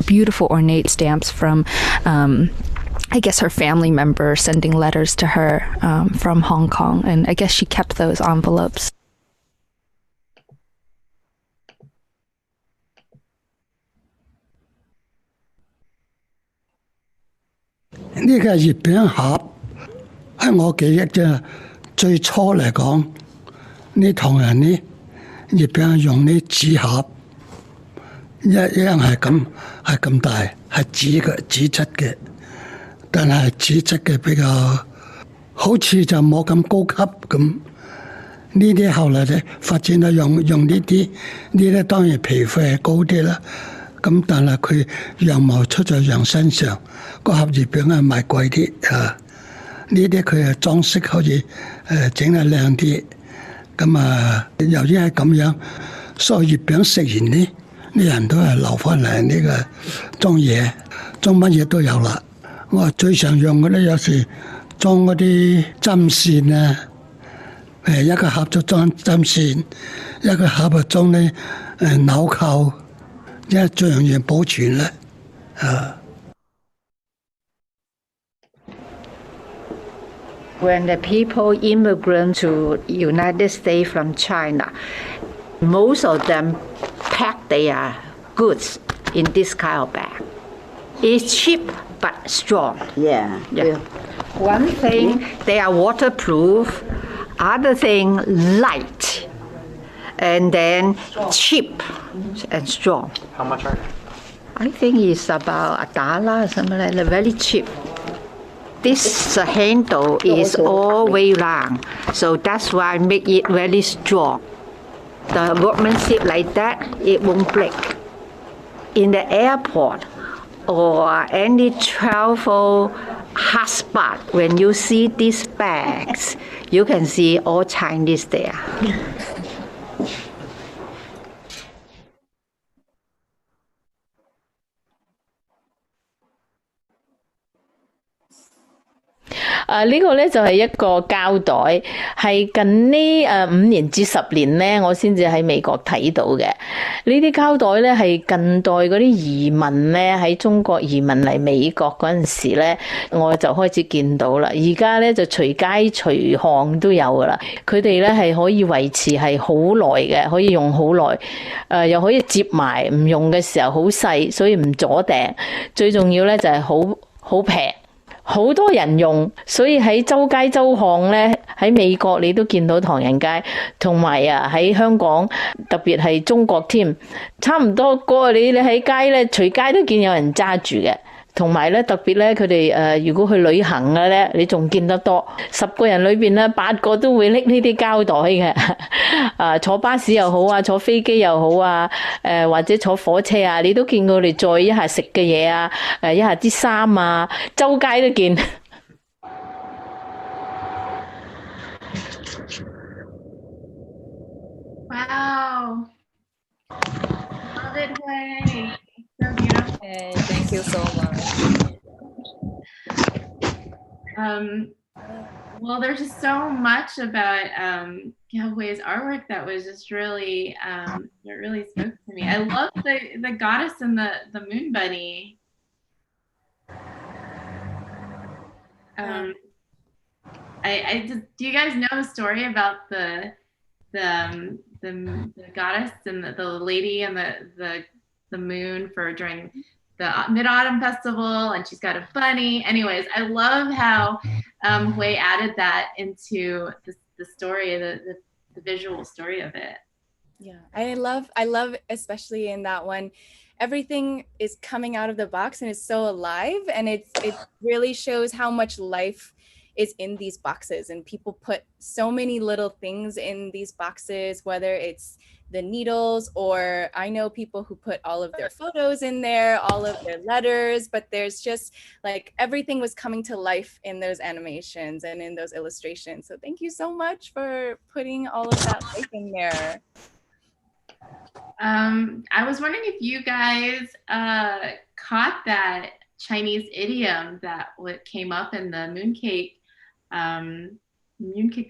beautiful ornate stamps from, I guess, her family member sending letters to her from Hong Kong. And I guess she kept those envelopes. This is a月餅盒，喺我記憶啫，最初嚟講，呢唐人呢月餅用呢紙盒，一樣係咁大，係紙質嘅，但係紙質嘅比較好似就冇咁高級咁。呢啲後來咧發展到用呢啲，呢啲當然皮費係高啲啦。咁但係佢羊毛出在羊身上，個盒月餅係賣貴啲啊！呢啲佢係裝飾可以整得靚啲。咁啊，由於係咁樣，所以月餅食完呢，啲人都係留翻嚟呢個裝嘢，裝乜嘢都有啦。我最常用嘅咧，有時裝嗰啲針線啊，一個盒就裝針線，一個盒就裝啲紐扣。因為最容易保存啦，When the people immigrant to United States from China, most of them pack their goods in this kind of bag. It's cheap but strong. Yeah. One thing, they are waterproof. Other thing, light. And then cheap and strong. How much are they? I think it's about $1 or something like that, very cheap. This handle is all way round, so that's why I make it very strong. The workmanship like that, it won't break. In the airport or any travel hotspot, when you see this bags. You can see all Chinese there.啊！呢個咧就係一個膠袋，係近呢5年至10年咧，我先至喺美國睇到嘅。呢啲膠袋咧係近代嗰啲移民咧喺中國移民嚟美國嗰陣時咧，我就開始見到啦。而家咧就隨街隨巷都有噶啦。佢哋咧係可以維持係好耐嘅，可以用好耐。又可以摺埋，唔用嘅時候好細，所以唔阻埞。最重要咧就係好平。好多人用，所以喺周街周巷咧，喺美國你都見到唐人街，同埋啊喺香港，特別係中國添，差唔多個你喺街咧，隨街都見有人揸住嘅。同埋咧，特別咧，佢哋如果去旅行嘅咧，你仲見得多。10個人裏邊咧，8個都會拎呢啲膠袋嘅。坐巴士又好啊，坐飛機又好啊，或者坐火車啊，你都見過佢哋載一下食嘅嘢啊，一下啲衫啊，周街都見。Wow. Love it, Hui. So beautiful. Hey, thank you so much. Well, there's just so much about Hui's artwork that was just really, it really spoke to me. I love the goddess and the moon bunny. I just, do you guys know the story about the goddess and the lady and the moon for during the Mid-Autumn Festival, and she's got a bunny. Anyways, I love how Hui added that into the story, the visual story of it. Yeah, I love especially in that one, everything is coming out of the box and it's so alive, and it really shows how much life is in these boxes, and people put so many little things in these boxes, whether it's the needles, or I know people who put all of their photos in there, all of their letters, but there's just like everything was coming to life in those animations and in those illustrations. So thank you so much for putting all of that life in there. I was wondering if you guys caught that Chinese idiom that came up in the mooncake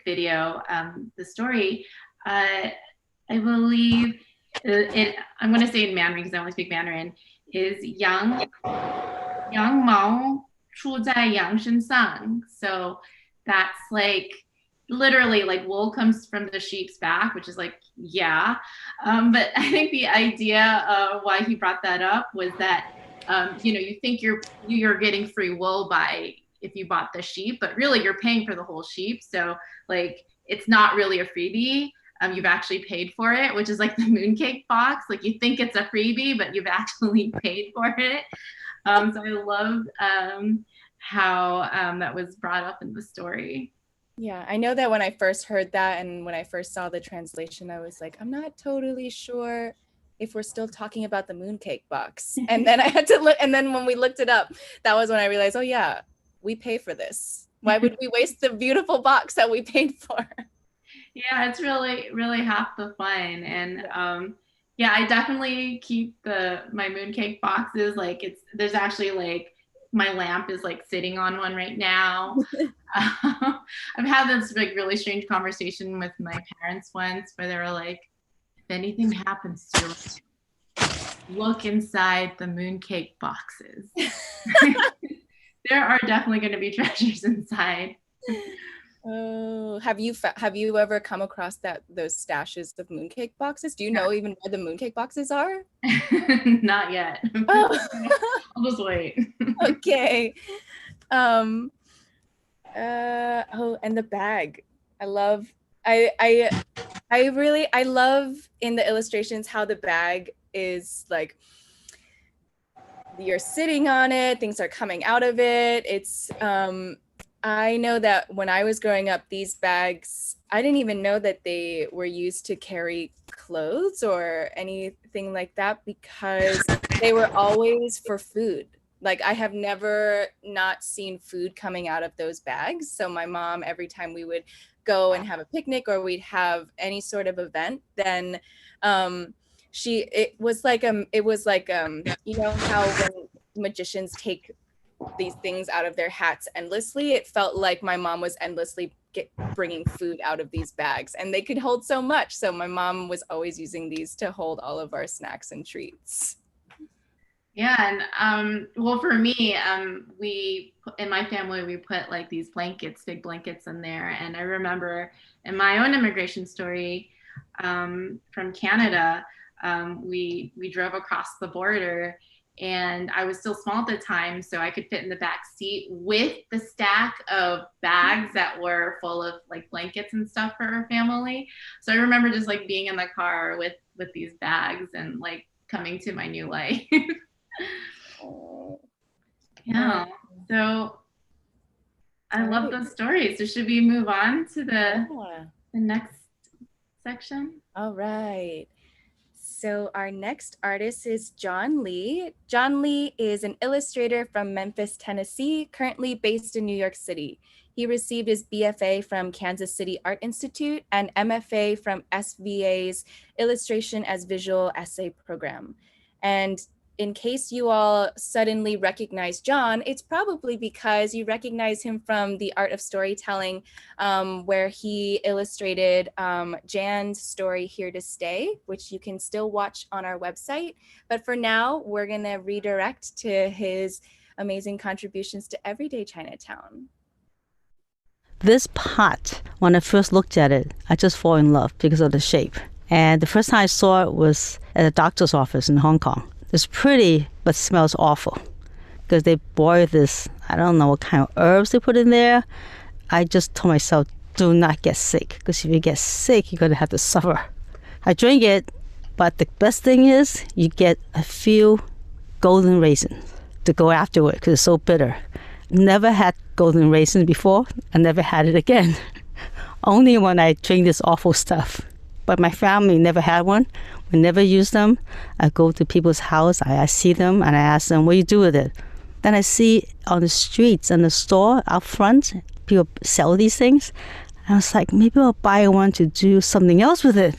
video, the story. I believe I'm going to say in Mandarin because I only speak Mandarin, is Yang Mao Chu Zai Yang Shen Sang. So that's like literally like wool comes from the sheep's back, which is like, yeah. But I think the idea of why he brought that up was that, you think you're getting free wool if you bought the sheep, but really you're paying for the whole sheep. So like, it's not really a freebie. You've actually paid for it, which is like the mooncake box. Like you think it's a freebie, but you've actually paid for it. So I love how that was brought up in the story. Yeah, I know that when I first heard that and when I first saw the translation, I was like, I'm not totally sure if we're still talking about the mooncake box. And then I had to look, and then when we looked it up, that was when I realized, oh yeah, we pay for this. Why would we waste the beautiful box that we paid for? Yeah, it's really, really half the fun. And yeah, I definitely keep my mooncake boxes. Like there's actually like, my lamp is like sitting on one right now. I've had this like really strange conversation with my parents once where they were like, if anything happens to us, look inside the mooncake boxes. There are definitely going to be treasures inside. Oh, have you ever come across those stashes of mooncake boxes? Do you know even where the mooncake boxes are? Not yet. Oh. I'll just wait. Okay. Oh, and the bag. I love in the illustrations how the bag is like, you're sitting on it, things are coming out of it. It's I know that when I was growing up, these bags, I didn't even know that they were used to carry clothes or anything like that, because they were always for food. Like I have never not seen food coming out of those bags. So my mom, every time we would go and have a picnic or we'd have any sort of event, then it was like you know how when magicians take these things out of their hats endlessly, it felt like my mom was endlessly bringing food out of these bags, and they could hold so much. So my mom was always using these to hold all of our snacks and treats. Yeah, and well, for me, we in my family we put like these blankets, big blankets in there, and I remember in my own immigration story from Canada, we drove across the border, and I was still small at the time, so I could fit in the back seat with the stack of bags that were full of like blankets and stuff for our family. So I remember just like being in the car with these bags and like coming to my new life. Yeah, so I love those stories. So should we move on to the next section? All right. So our next artist is John Lee. John Lee is an illustrator from Memphis, Tennessee, currently based in New York City. He received his BFA from Kansas City Art Institute and MFA from SVA's Illustration as Visual Essay program. And in case you all suddenly recognize John, it's probably because you recognize him from The Art of Storytelling, where he illustrated Jan's story Here to Stay, which you can still watch on our website. But for now, we're gonna redirect to his amazing contributions to Everyday Chinatown. This pot, when I first looked at it, I just fall in love because of the shape. And the first time I saw it was at a doctor's office in Hong Kong. It's pretty, but smells awful because they boil this, I don't know what kind of herbs they put in there. I just told myself, do not get sick, because if you get sick, you're going to have to suffer. I drink it, but the best thing is you get a few golden raisins to go afterward because it's so bitter. Never had golden raisins before. I never had it again. Only when I drink this awful stuff. But my family never had one. We never use them. I go to people's house, I see them, and I ask them, what do you do with it? Then I see on the streets and the store out front, people sell these things. And I was like, maybe I'll buy one to do something else with it.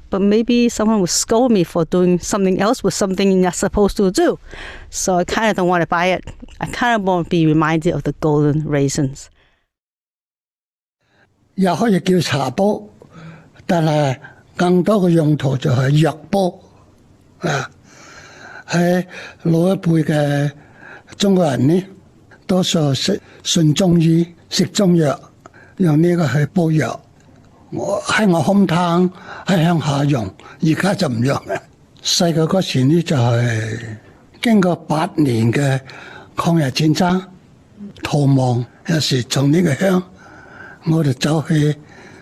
But maybe someone will scold me for doing something else with something you're not supposed to do. So I kind of don't want to buy it. I kind of want to be reminded of the golden raisins. 也可以叫茶煲，但係更多嘅用途就係藥煲啊！喺老一輩嘅中國人呢，多數信中醫，食中藥，用呢個去煲藥。我喺我 hometown 喺鄉下用，而家就唔用啦。細個嗰時呢，就係經過8年嘅抗日戰爭，逃亡，有時從呢個鄉我哋走去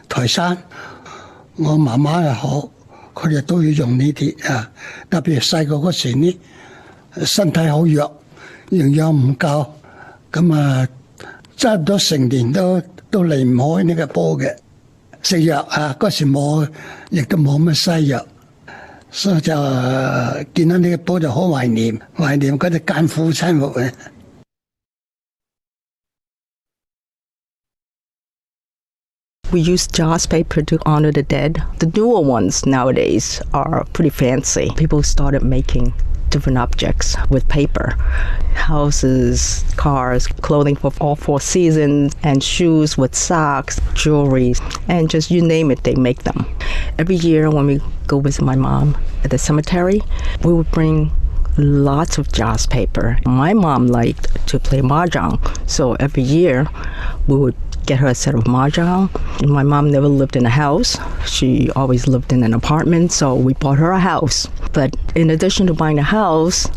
台山。我媽媽又好，佢哋都要用呢啲啊。特別細個嗰時呢，身體好弱，營養唔夠，咁啊，差唔多成年都離唔開呢個煲嘅。食藥啊，嗰時冇，亦都冇乜西藥，所以就見到呢個煲就好懷念嗰啲艱苦生活嘅。We use joss paper to honor the dead. The newer ones nowadays are pretty fancy. People started making different objects with paper. Houses, cars, clothing for all 4 seasons, and shoes with socks, jewelry, and just you name it, they make them. Every year when we go visit my mom at the cemetery, we would bring lots of joss paper. My mom liked to play mahjong, so every year we would get her a set of mahjong. My mom never lived in a house. She always lived in an apartment, so we bought her a house. But in addition to buying a house,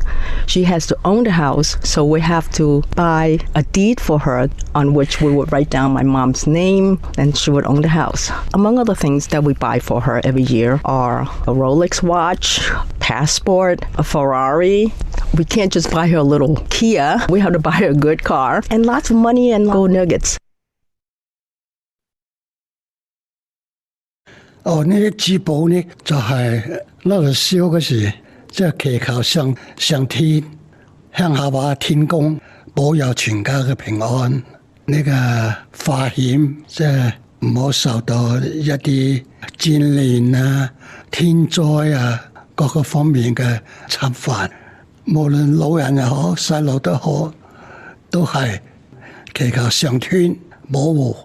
she has to own the house, so we have to buy a deed for her on which we would write down my mom's name, and she would own the house. Among other things that we buy for her every year are a Rolex watch, passport, a Ferrari. We can't just buy her a little Kia. We have to buy her a good car, and lots of money and gold nuggets. 呢啲紙寶呢，就係攞嚟燒嗰時，即係祈求上天向下話天公保佑全家嘅平安，呢個化險即係唔好受到一啲戰亂啊、天災啊各個方面嘅侵犯。無論老人又好、細路都好，都係祈求上天保護、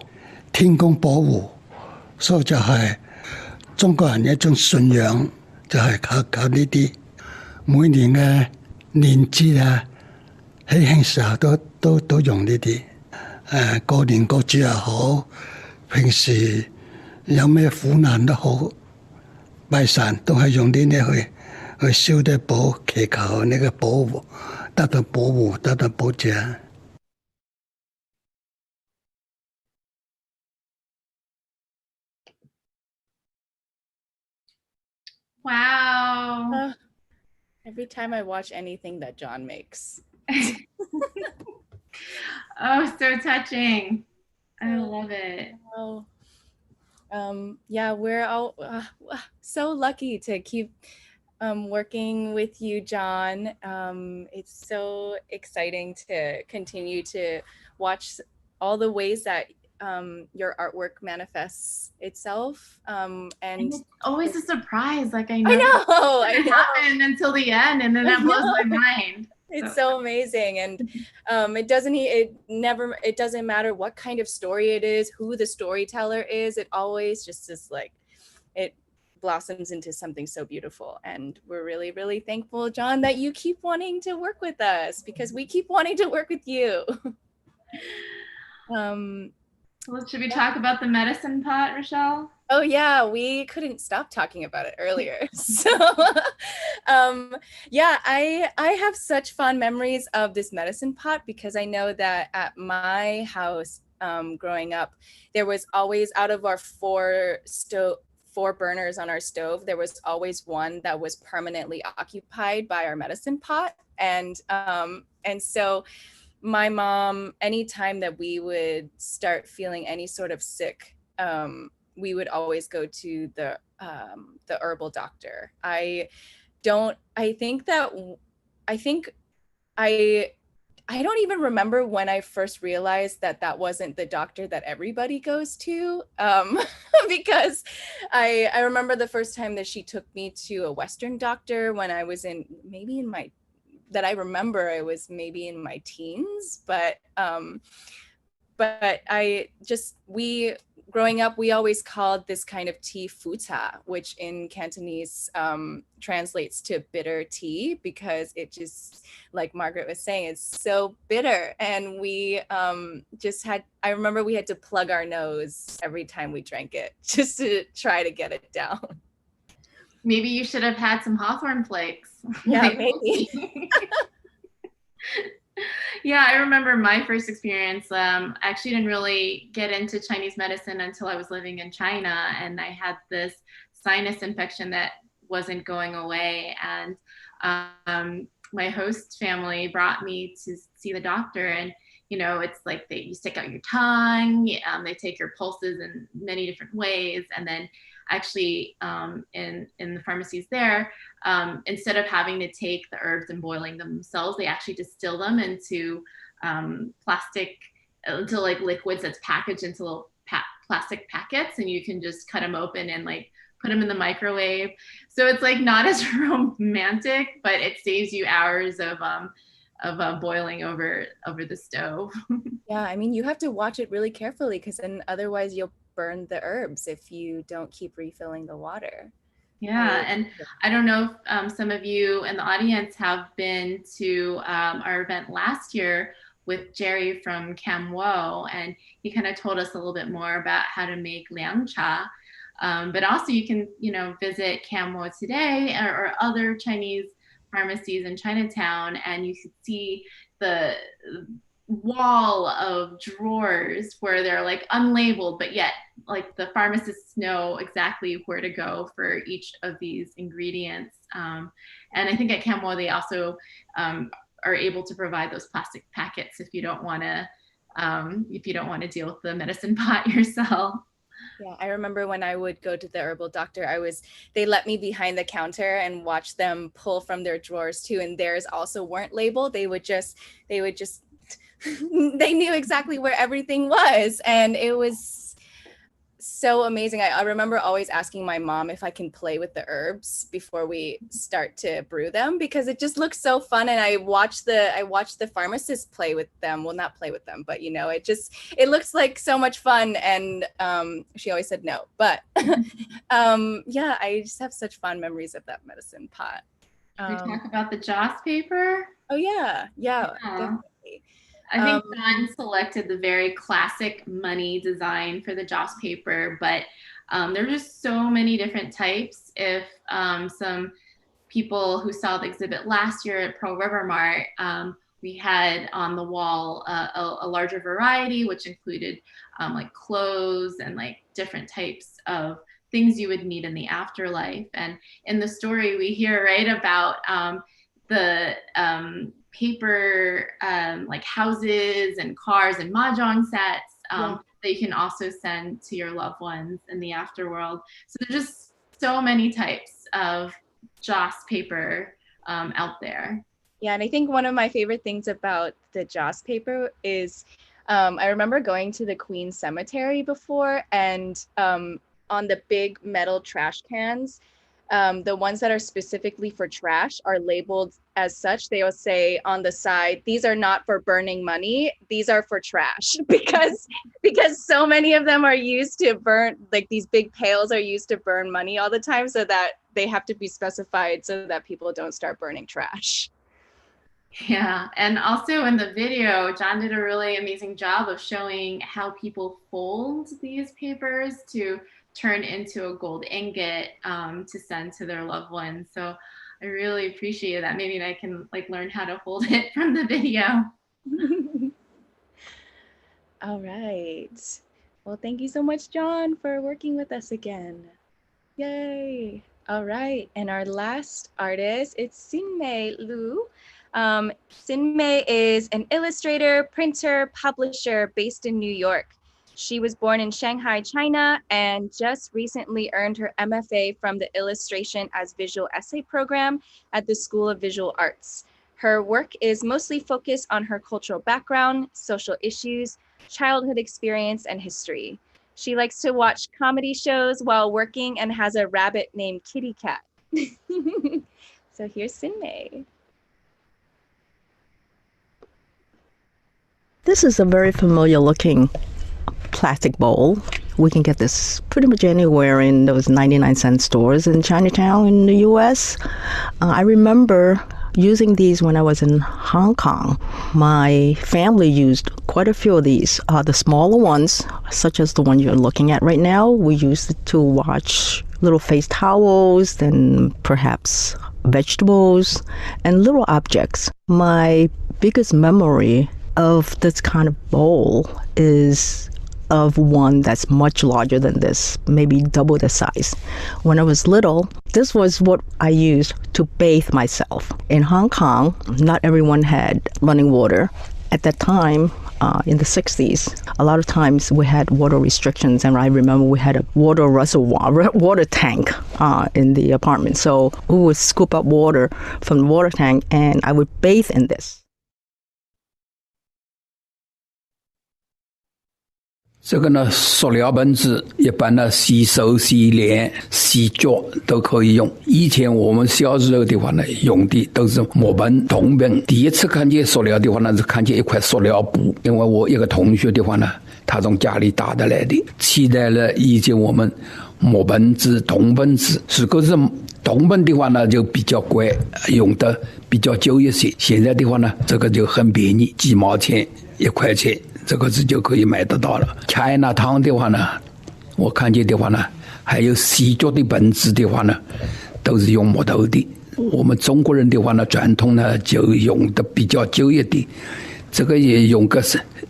天公保護，所以就係中國人一種信仰，就係靠呢啲。每年嘅年節啊、喜慶時候都用呢啲。過年過節又好，平時有咩苦難都好，拜神都係用呢啲去燒啲寶，祈求呢個保護得到保護，得到保障。Wow. Every time I watch anything that John makes. Oh, so touching. I love it. Oh. Yeah, we're all so lucky to keep working with you, John. It's so exciting to continue to watch all the ways that your artwork manifests itself. And it's always a surprise. Like I know it happened until the end, and then that blows my mind. It's so amazing, and it doesn't matter what kind of story it is, who the storyteller is. It always just is like it blossoms into something so beautiful, and we're really, really thankful, John, that you keep wanting to work with us, because we keep wanting to work with you. Well, should we talk about the medicine pot, Rochelle? Oh yeah, we couldn't stop talking about it earlier. So yeah, I have such fond memories of this medicine pot, because I know that at my house growing up, there was always, out of our four burners on our stove, there was always one that was permanently occupied by our medicine pot. And so my mom, anytime that we would start feeling any sort of sick, we would always go to the herbal doctor. I don't even remember when I first realized that that wasn't the doctor that everybody goes to, because I remember the first time that she took me to a Western doctor when I was I was maybe in my teens, but growing up, we always called this kind of tea futa, which in Cantonese translates to bitter tea, because it just, like Margaret was saying, it's so bitter. And we I remember we had to plug our nose every time we drank it just to try to get it down. Maybe you should have had some hawthorne flakes. Yeah, maybe. Yeah, I remember my first experience. I actually didn't really get into Chinese medicine until I was living in China, and I had this sinus infection that wasn't going away. And my host family brought me to see the doctor, and it's like you stick out your tongue, they take your pulses in many different ways, and then actually in the pharmacies there, instead of having to take the herbs and boiling them themselves, they actually distill them into like liquids that's packaged into little plastic packets, and you can just cut them open and like put them in the microwave. So it's like not as romantic, but it saves you hours of boiling over the stove. Yeah, I mean, you have to watch it really carefully, because then otherwise you'll burn the herbs if you don't keep refilling the water. Yeah, and I don't know if some of you in the audience have been to our event last year with Jerry from Camwo, and he kind of told us a little bit more about how to make liang cha. But also you can, visit Camwo today or other Chinese pharmacies in Chinatown, and you can see the wall of drawers where they're like unlabeled, but yet like the pharmacists know exactly where to go for each of these ingredients. And I think at Camwo they also are able to provide those plastic packets if you don't want to deal with the medicine pot yourself. Yeah, I remember when I would go to the herbal doctor, they let me behind the counter and watch them pull from their drawers too, and theirs also weren't labeled. They would just they knew exactly where everything was, and it was so amazing. I remember always asking my mom if I can play with the herbs before we start to brew them, because it just looks so fun. And I watched the pharmacist play with them. Well, not play with them, but it looks like so much fun. And she always said no. But yeah, I just have such fond memories of that medicine pot. We talk about the Joss paper. Oh yeah. Definitely. I think John selected the very classic money design for the Joss paper, but there are just so many different types. If some people who saw the exhibit last year at Pearl River Mart, we had on the wall a larger variety, which included like clothes and like different types of things you would need in the afterlife. And in the story, we hear right about the paper like houses and cars and mahjong sets that you can also send to your loved ones in the afterworld. So there's just so many types of Joss paper out there. Yeah, and I think one of my favorite things about the Joss paper is I remember going to the Queen's Cemetery before, and on the big metal trash cans, the ones that are specifically for trash are labeled as such. They will say on the side, these are not for burning money, these are for trash, because so many of them are used to burn, like these big pails are used to burn money all the time, so that they have to be specified so that people don't start burning trash. Yeah, and also in the video, John did a really amazing job of showing how people fold these papers to turn into a gold ingot to send to their loved ones. So I really appreciate that. Maybe I can like learn how to hold it from the video. All right. Well, thank you so much, John, for working with us again. Yay. All right. And our last artist, it's XinMei Liu. XinMei is an illustrator, printer, publisher based in New York. She was born in Shanghai, China, and just recently earned her MFA from the Illustration as Visual Essay program at the School of Visual Arts. Her work is mostly focused on her cultural background, social issues, childhood experience, and history. She likes to watch comedy shows while working and has a rabbit named Kitty Cat. So here's XinMei. This is a very familiar looking plastic bowl. We can get this pretty much anywhere in those 99-cent stores in Chinatown in the US. I remember using these when I was in Hong Kong. My family used quite a few of these. The smaller ones, such as the one you're looking at right now, we used it to wash little face towels, then perhaps vegetables and little objects. My biggest memory of this kind of bowl is of one that's much larger than this, maybe double the size. When I was little, this was what I used to bathe myself. In Hong Kong, not everyone had running water. At that time, in the 60s, a lot of times we had water restrictions, and I remember we had a water reservoir, water tank in the apartment. So we would scoop up water from the water tank, and I would bathe in this. 这个呢，塑料本子一般呢，洗手、洗脸、洗脚都可以用。以前我们小时候的话呢，用的都是木本、铜本。第一次看见塑料的话呢，是看见一块塑料布，因为我一个同学的话呢，他从家里打得来的，期待了以前我们木本子、铜本子。如果是铜本的话呢，就比较贵，用的比较久一些。现在的话呢，这个就很便宜，几毛钱、1块钱。 这个是就可以买得到了。Chinatown 的话呢，我看见的话呢，还有洗脚的本子的话呢，都是用木头的。我们中国人的话呢，传统呢就用的比较久一点，这个也用个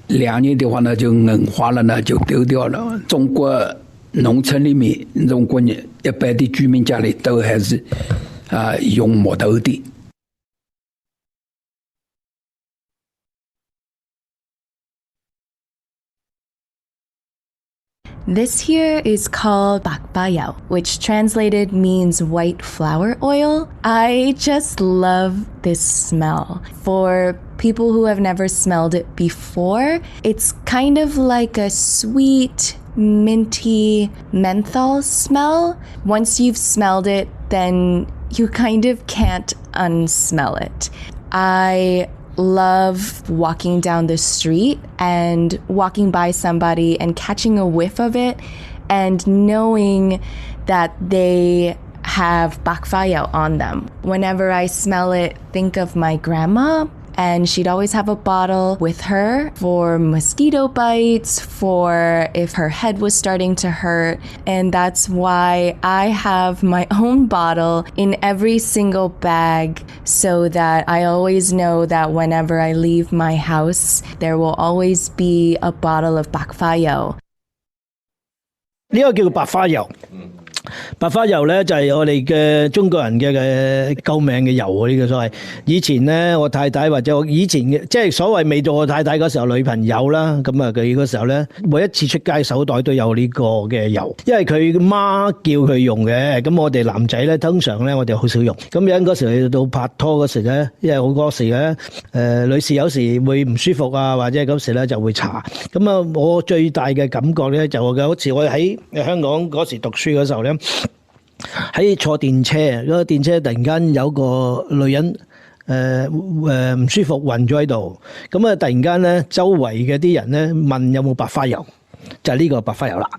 2年的话呢，就硬化了呢，就丢掉了。中国农村里面，中国一般的居民家里都还是用木头的。This here is called bakbayao, which translated means white flower oil. I just love this smell. For people who have never smelled it before, it's kind of like a sweet, minty menthol smell. Once you've smelled it, then you kind of can't unsmell it. I love walking down the street and walking by somebody and catching a whiff of it and knowing that they have bakfayao on them. Whenever I smell it, think of my grandma, and she'd always have a bottle with her for mosquito bites, for if her head was starting to hurt. And that's why I have my own bottle in every single bag, so that I always know that whenever I leave my house, there will always be a bottle of bakfayao. 呢個叫白花油。白花油咧就係我哋嘅中國人嘅救命嘅油啊！呢個所謂以前咧，我太太或者我以前嘅即係所謂未做我太太嗰時候女朋友啦，咁啊佢嗰時候咧，每一次出街手袋都有呢個嘅油，因為佢媽叫佢用嘅。咁我哋男仔咧通常咧我哋好少用。咁樣嗰時去到拍拖嗰時咧，因為好多時咧女士有時會唔舒服啊，或者嗰時咧就會搽。咁啊，我最大嘅感覺咧就好似我喺香港嗰時讀書嗰時候咧。喺坐電車，嗰個電車突然間有個女人唔舒服暈咗喺度，咁啊突然間咧周圍嘅啲人咧問有冇白花油，就係呢個白花油啦。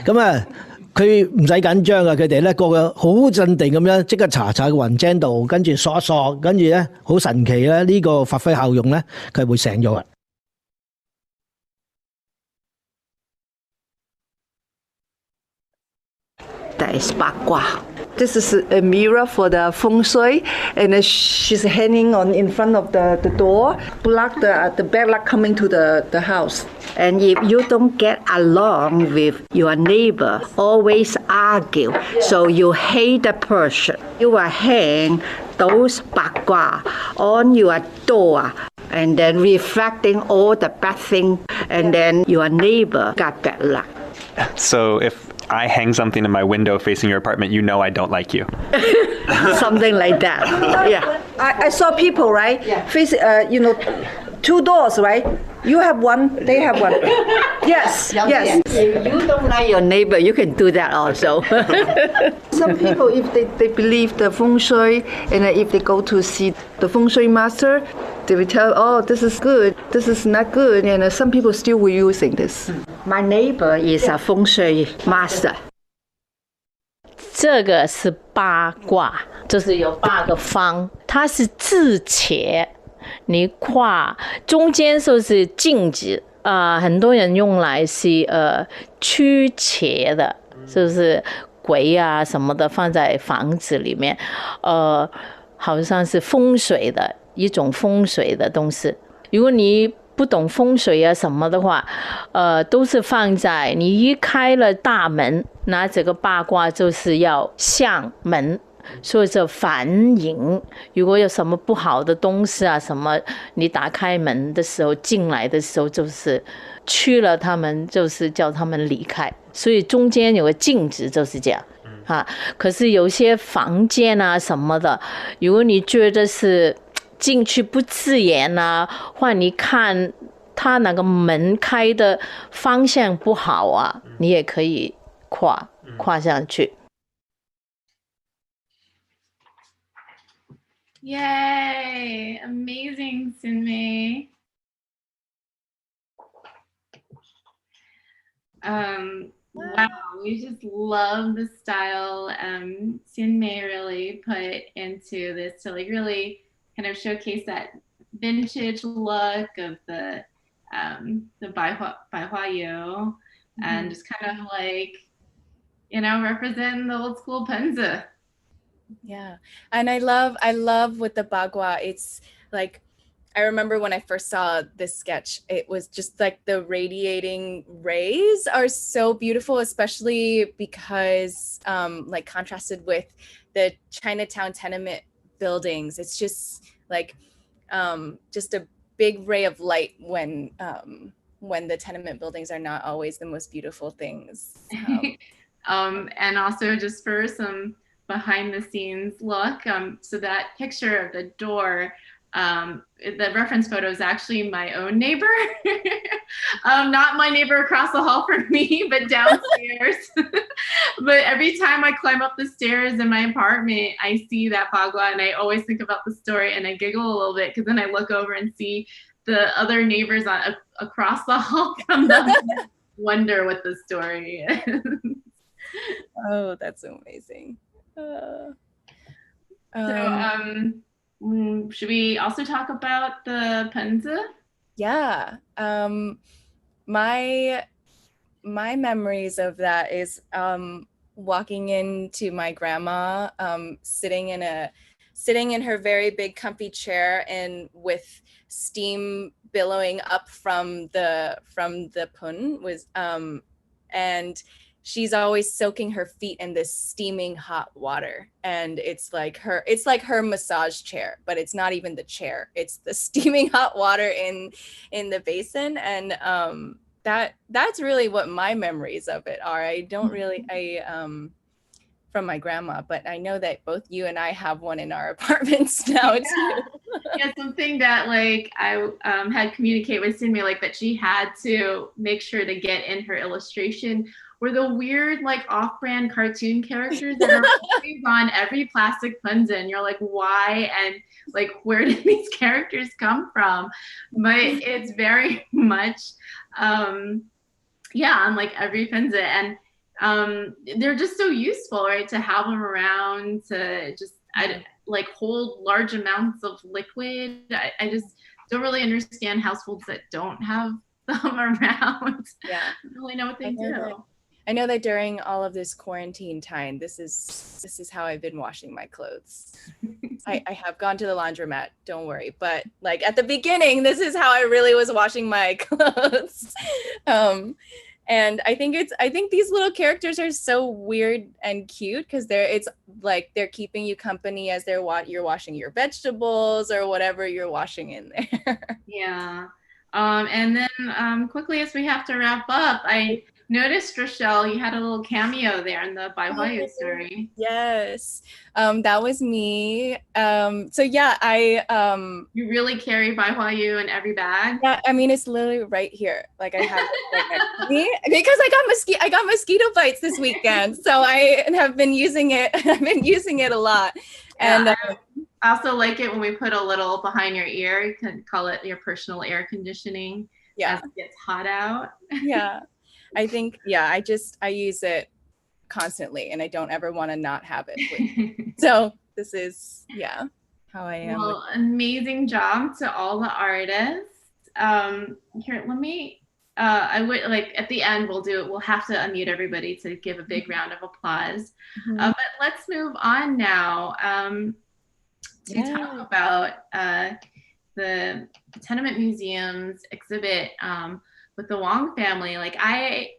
咁啊佢唔使緊張啊，佢哋咧個個好鎮定咁樣即刻搽個雲精度，跟住索一索，跟住咧好神奇咧呢個發揮效用咧佢會醒咗嘅。That is 八卦. This is a mirror for the feng shui, and she's hanging on in front of the door, block the bad luck coming to the house. And if you don't get along with your neighbor, always argue, so you hate the person, you will hang those 八卦 on your door, and then reflecting all the bad thing, and then your neighbor got bad luck. So if I hang something in my window facing your apartment, you know I don't like you. Something like that. Yeah. I saw people, right? Face, two doors, right? You have one, they have one. Yes, yes. If you don't like your neighbor, you can do that also. Some people, if they believe the feng shui, and if they go to see the feng shui master, they will tell, oh, this is good, this is not good, and some people still were using this. My neighbor is a feng shui master. 这个是八卦，就是有8个方，它是字且。你跨中间就是镜子很多人用来是驱邪的，就是鬼啊什么的放在房子里面，好像是风水的一种风水的东西。如果你不懂风水啊什么的话，都是放在你一开了大门，那这个八卦就是要向门。所以这反引，如果有什么不好的东西啊，什么你打开门的时候进来的时候，就是驱了他们，就是叫他们离开。所以中间有个镜子就是这样可是有些房间啊什么的，如果你觉得是进去不自然啊，或者你看他那个门开的方向不好啊，你也可以跨上去。Yay! Amazing, XinMei. Wow, we just love the style XinMei really put into this to like really kind of showcase that vintage look of the Baihuayo and just kind of like, represent the old school penza. Yeah. And I love with the bagua, it's like, I remember when I first saw this sketch, it was just like the radiating rays are so beautiful, especially because like contrasted with the Chinatown tenement buildings. It's just like just a big ray of light when when the tenement buildings are not always the most beautiful things. And also just for some behind the scenes look, so that picture of the door, the reference photo is actually my own neighbor. Not my neighbor across the hall from me, but downstairs. But every time I climb up the stairs in my apartment, I see that bagua and I always think about the story and I giggle a little bit because then I look over and see the other neighbors across the hall from them and wonder what the story is. Oh, that's amazing. Should we also talk about the penzi? Yeah. My memories of that is walking into my grandma, sitting in her very big comfy chair and with steam billowing up from the pun was and she's always soaking her feet in this steaming hot water, and it's like her massage chair, but it's not even the chair, it's the steaming hot water in the basin. And that's really what my memories of it are. I don't really from my grandma, but I know that both you and I have one in our apartments now too. Yeah, something that like I had communicated with Simy, like that she had to make sure to get in her illustration were the weird like off-brand cartoon characters that are always on every plastic punza, and you're like, why and like where did these characters come from? But it's very much on like every punza, and they're just so useful, right, to have them around, to just like hold large amounts of liquid. I just don't really understand households that don't have them around. Yeah, I don't really know what they do. I know that during all of this quarantine time, this is how I've been washing my clothes. I have gone to the laundromat, don't worry, but like at the beginning, this is how I really was washing my clothes. And I think these little characters are so weird and cute because it's like they're keeping you company as you're washing your vegetables or whatever you're washing in there. Yeah. And then quickly as we have to wrap up, I noticed, Rochelle, you had a little cameo there in the Bai Huayu story. Yes, that was me. So yeah, you really carry Bai Huayu in every bag? Yeah, I mean it's literally right here. Like I have it right next to me because I got mosquito bites this weekend, so I have been using it. I've been using it a lot, and I also like it when we put a little behind your ear. You can call it your personal air conditioning. Yeah, as it gets hot out. Yeah. I think, I use it constantly and I don't ever want to not have it with me. So this is, how I am. Well, amazing job to all the artists. Here, let me, I would like at the end, we'll have to unmute everybody to give a big round of applause. But let's move on now to talk about the Tenement Museum's exhibit with the Wong family. Like I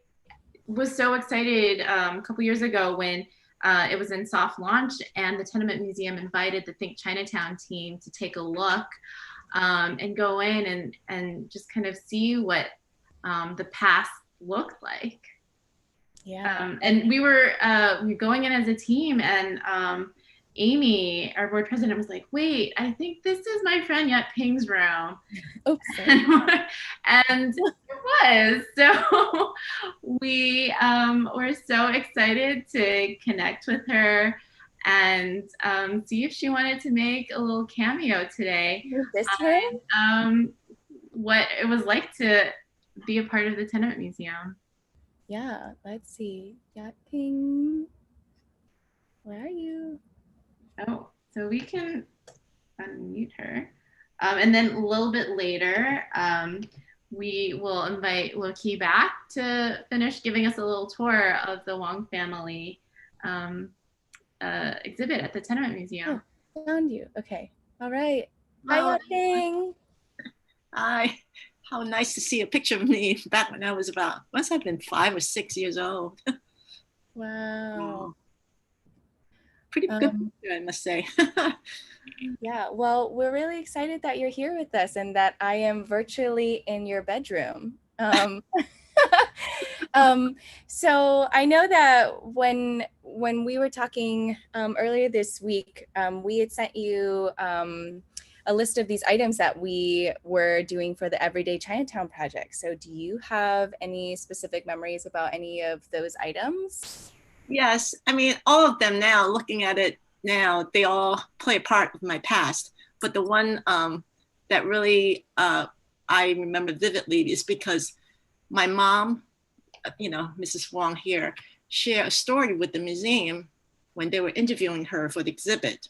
was so excited a couple years ago when it was in soft launch and the Tenement Museum invited the Think Chinatown team to take a look and go in and just kind of see what the past looked like. Yeah. And we were going in as a team, and Amy, our board president, was like, wait, I think this is my friend Yet Ping's room. Oops. And it was. So we were so excited to connect with her and see if she wanted to make a little cameo today. What it was like to be a part of the Tenement Museum. Yeah, let's see. Yet Ping, where are you? Oh, so we can unmute her. And then a little bit later, we will invite Loki back to finish giving us a little tour of the Wong family exhibit at the Tenement Museum. Oh, found you. Okay. All right. Hi, Yet Ping. Hi. How nice to see a picture of me back when I was must have been 5 or 6 years old. Wow. Pretty good picture, I must say. Yeah, well, we're really excited that you're here with us and that I am virtually in your bedroom. Um, so I know that when we were talking earlier this week, we had sent you a list of these items that we were doing for the Everyday Chinatown project. So do you have any specific memories about any of those items? Yes, I mean, all of them now, looking at it now, they all play a part of my past. But the one that really I remember vividly is because my mom, Mrs. Wong here, shared a story with the museum when they were interviewing her for the exhibit.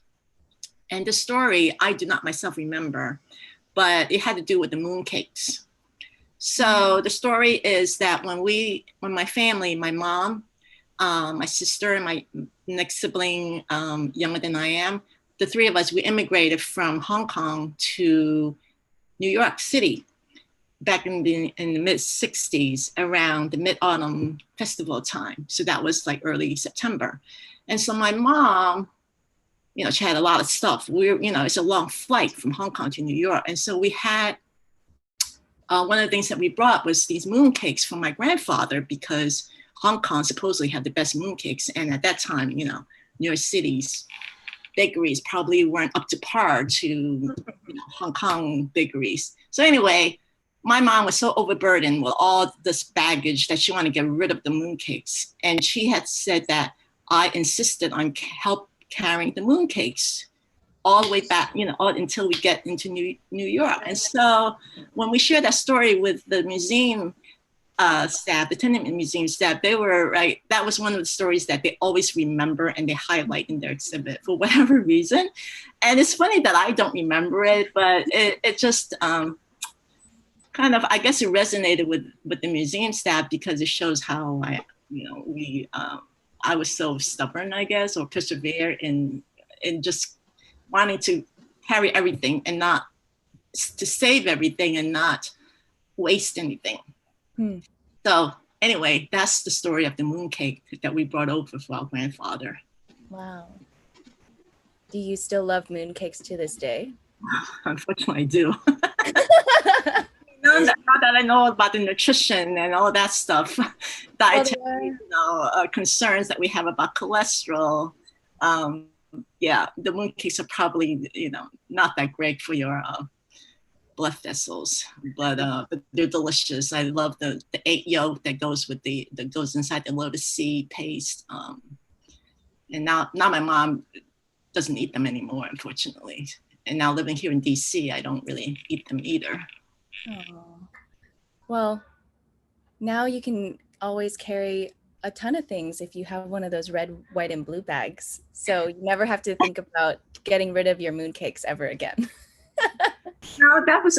And the story, I do not myself remember, but it had to do with the mooncakes. So the story is that when my family, my mom, my sister, and my next sibling, younger than I am, the three of us, we immigrated from Hong Kong to New York City back in the mid 60s around the Mid-Autumn Festival time. So that was like early September. And so my mom, she had a lot of stuff. It's a long flight from Hong Kong to New York. And so we had, one of the things that we brought was these mooncakes from my grandfather, because Hong Kong supposedly had the best mooncakes. And at that time, New York City's bakeries probably weren't up to par to Hong Kong bakeries. So anyway, my mom was so overburdened with all this baggage that she wanted to get rid of the mooncakes. And she had said that I insisted on help carrying the mooncakes all the way back, until we get into New York. And so when we shared that story with the museum staff, the Tenement Museum staff, they were right. That was one of the stories that they always remember and they highlight in their exhibit for whatever reason. And it's funny that I don't remember it, but it just kind of, I guess it resonated with the museum staff because it shows how I was so stubborn, I guess, or persevere in just wanting to carry everything and not to save everything and not waste anything. So anyway, that's the story of the mooncake that we brought over for our grandfather. Wow. Do you still love mooncakes to this day? Unfortunately, I do. Now that I know about the nutrition and all that stuff, dietary concerns that we have about cholesterol, the mooncakes are probably not that great for your blood vessels, but they're delicious. I love the egg yolk that goes with that goes inside the lotus seed paste. And now my mom doesn't eat them anymore, unfortunately. And now living here in DC, I don't really eat them either. Oh. Well, now you can always carry a ton of things if you have one of those red, white, and blue bags. So you never have to think about getting rid of your mooncakes ever again. No, that was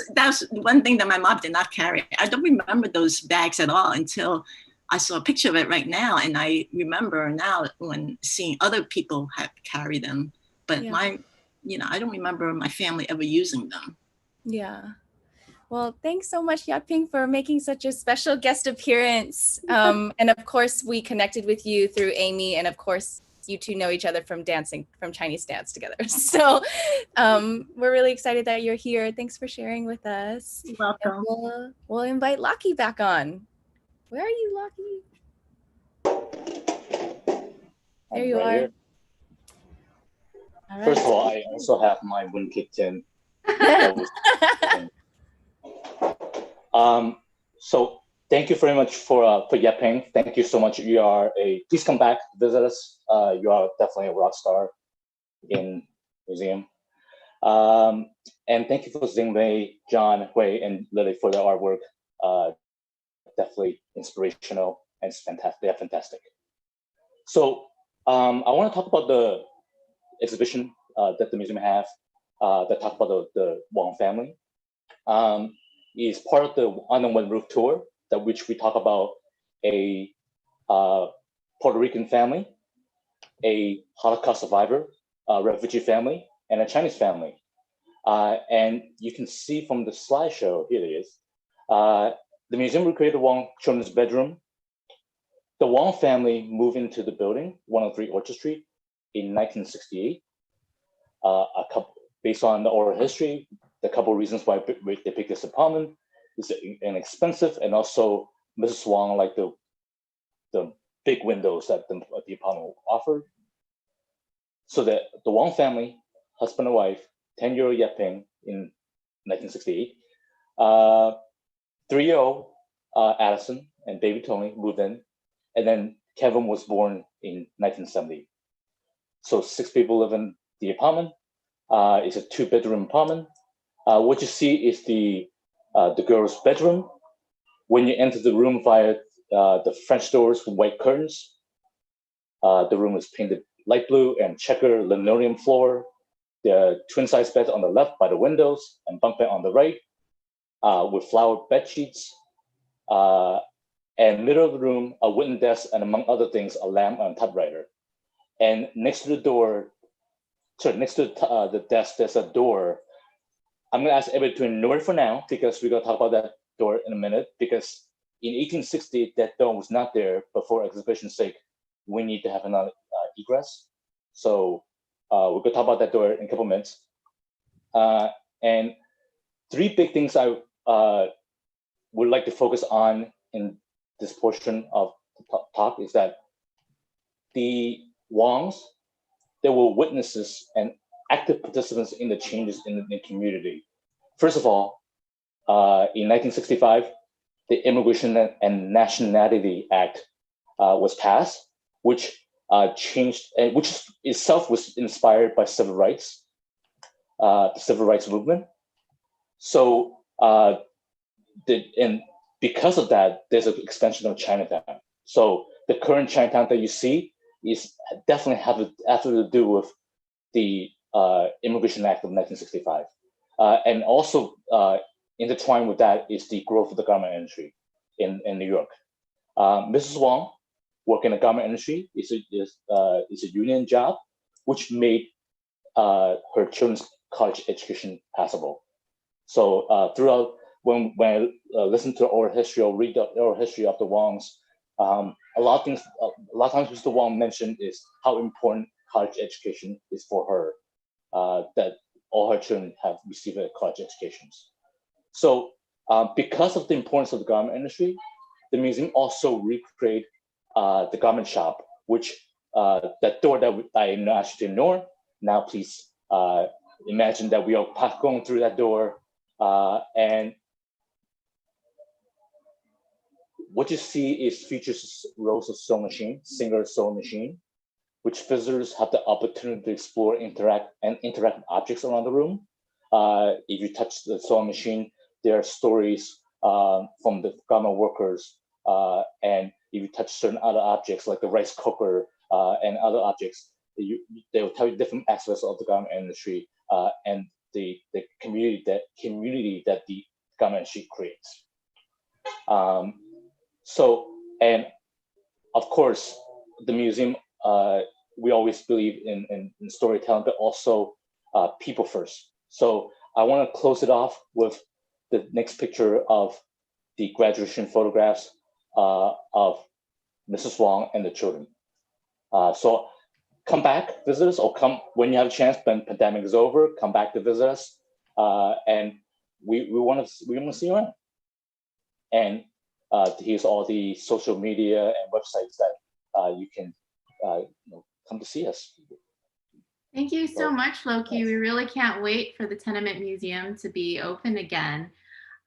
one thing that my mom did not carry. I don't remember those bags at all until I saw a picture of it right now. And I remember now when seeing other people have carried them, but I don't remember my family ever using them. Yeah. Well, thanks so much, Yaping, for making such a special guest appearance. And of course, we connected with you through Amy, and of course, you two know each other from dancing, from Chinese dance together. So we're really excited that you're here. Thanks for sharing with us. You're welcome. We'll invite Lockie back on. Where are you, Lockie? There you are. Here. All right. First of all, I also have my mooncake tin. So thank you very much for Yaping. Thank you so much. Please come back, visit us. You are definitely a rock star in museum. And thank you for XinMei, John, Hui, and Lilly for their artwork. Definitely inspirational and it's fantastic. They are fantastic. So I want to talk about the exhibition that the museum have that talk about the Wong family. Is part of the Under One Roof tour, which we talk about a Puerto Rican family, a Holocaust survivor, a refugee family, and a Chinese family. And you can see from the slideshow, here it is, the museum recreated the Wong children's bedroom. The Wong family moved into the building, 103 Orchard Street, in 1968. Based on the oral history, the couple of reasons why they picked this apartment is inexpensive, and also Mrs. Wong liked the big windows that the apartment offered. So that the Wong family, husband and wife, 10-year-old Yaping in 1968, 3-year-old Addison and baby Tony moved in, and then Kevin was born in 1970. So 6 people live in the apartment. It's a 2-bedroom apartment. What you see is the girl's bedroom. When you enter the room via the French doors with white curtains, the room is painted light blue and checker linoleum floor. The twin-size bed on the left by the windows and bunk bed on the right, with flower bed sheets. And middle of the room, a wooden desk, and among other things, a lamp and typewriter. And next to the door, next to the desk, there's a door. I'm gonna ask everybody to ignore it for now, because we're gonna talk about that door in a minute, because in 1860, that door was not there, but for exhibition's sake, we need to have another egress. So we're gonna talk about that door in a couple minutes. And 3 big things I would like to focus on in this portion of the talk is that the Wongs, they were witnesses and active participants in the changes in the community. First of all, in 1965, the Immigration and Nationality Act was passed, which changed, which itself was inspired by civil rights, the civil rights movement. So, and because of that, there's an expansion of Chinatown. So the current Chinatown that you see is definitely have to do with the Immigration Act of 1965. And also intertwined with that is the growth of the garment industry in New York. Mrs. Wong worked in the garment industry. It's a union job, which made her children's college education possible. So throughout, when I listen to oral history or read the oral history of the Wongs, a lot of times Mr. Wong mentioned is how important college education is for her, that all her children have received college educations. So because of the importance of the garment industry, the museum also recreated the garment shop, which that door that I asked you to ignore. Now please imagine that we are going through that door, and what you see is features rows of sewing machine, singular sewing machine, which visitors have the opportunity to explore, interact with objects around the room. If you touch the sewing machine, there are stories from the garment workers, and if you touch certain other objects like the rice cooker and other objects, they will tell you different aspects of the garment industry and the community that the garment industry creates. So, and of course, the museum, we always believe in storytelling, but also people first. So I want to close it off with the next picture of the graduation photographs of Mrs. Wong and the children. So come back, visit us, or come when you have a chance, when pandemic is over, come back to visit us. And we want to see you around. And here's all the social media and websites that you can come to see us. Thank you so much, Loki. We really can't wait for the Tenement Museum to be open again.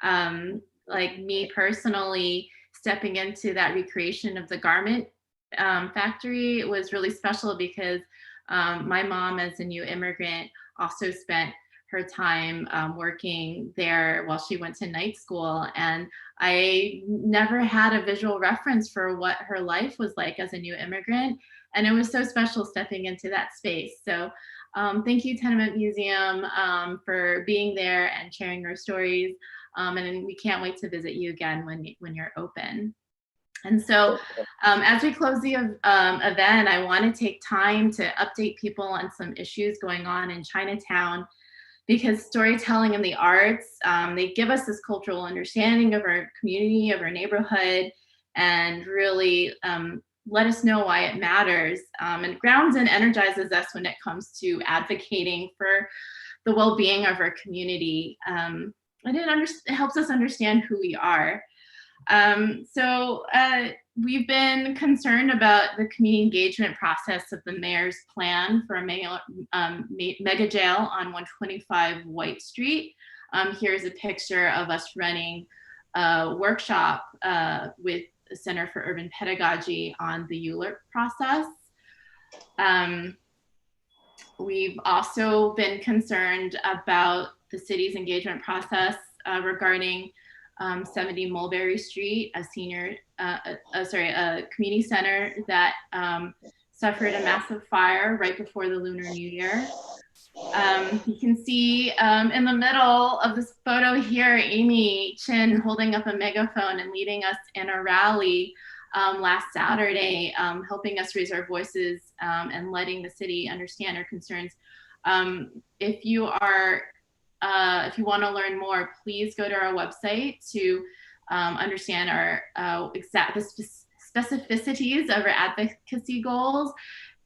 Like me personally, stepping into that recreation of the garment factory was really special because my mom, as a new immigrant, also spent her time working there while she went to night school. And I never had a visual reference for what her life was like as a new immigrant. And it was so special stepping into that space. So thank you, Tenement Museum, for being there and sharing your stories. And we can't wait to visit you again when you're open. And so as we close the event, I want to take time to update people on some issues going on in Chinatown, because storytelling and the arts, they give us this cultural understanding of our community, of our neighborhood, and really let us know why it matters. And grounds and energizes us when it comes to advocating for the well-being of our community. it helps us understand who we are. We've been concerned about the community engagement process of the mayor's plan for a mega jail on 125 White Street. Here's a picture of us running a workshop with the Center for Urban Pedagogy on the ULURP process. We've also been concerned about the city's engagement process regarding 70 Mulberry Street, a community center that suffered a massive fire right before the Lunar New Year. You can see in the middle of this photo here, Amy Chin holding up a megaphone and leading us in a rally last Saturday, helping us raise our voices and letting the city understand our concerns. If you want to learn more, please go to our website to understand our specificities of our advocacy goals.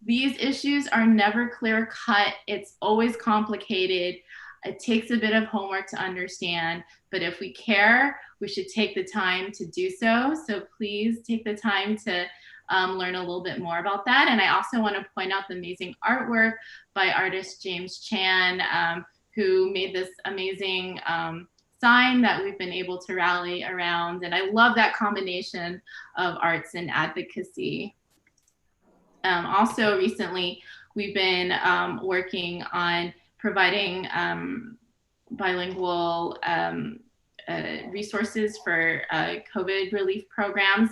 These issues are never clear cut. It's always complicated. It takes a bit of homework to understand, but if we care, we should take the time to do so. So please take the time to learn a little bit more about that. And I also want to point out the amazing artwork by artist James Chan, who made this amazing sign that we've been able to rally around. And I love that combination of arts and advocacy. Also recently, we've been working on providing bilingual resources for COVID relief programs,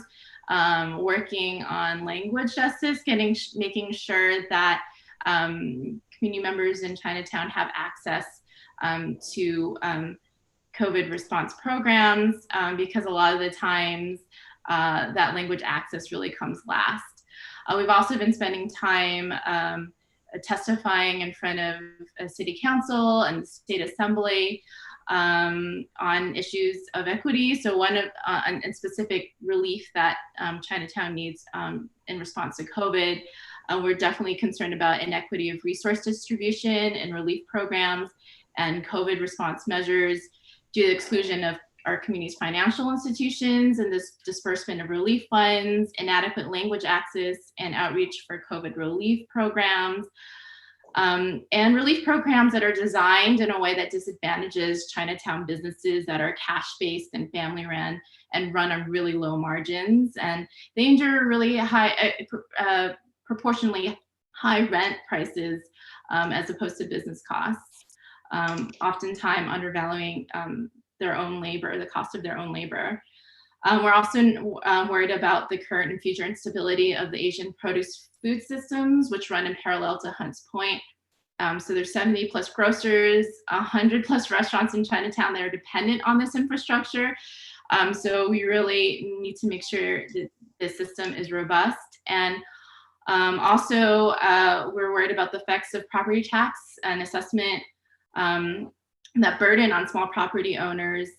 working on language justice, making sure that community members in Chinatown have access to COVID response programs, because a lot of the times that language access really comes last. We've also been spending time testifying in front of a city council and the state assembly on issues of equity. So one of and specific relief that Chinatown needs in response to COVID. We're definitely concerned about inequity of resource distribution and relief programs and COVID response measures due to the exclusion of our community's financial institutions and this disbursement of relief funds, inadequate language access and outreach for COVID relief programs, and relief programs that are designed in a way that disadvantages Chinatown businesses that are cash-based and family-run and run on really low margins, and they enjoy really high, proportionally high rent prices as opposed to business costs, oftentimes undervaluing their own labor, the cost of their own labor. We're also worried about the current and future instability of the Asian produce food systems, which run in parallel to Hunts Point. So there's 70 plus grocers, 100 plus restaurants in Chinatown that are dependent on this infrastructure. So we really need to make sure that the system is robust. And also we're worried about the effects of property tax and assessment that burden on small property owners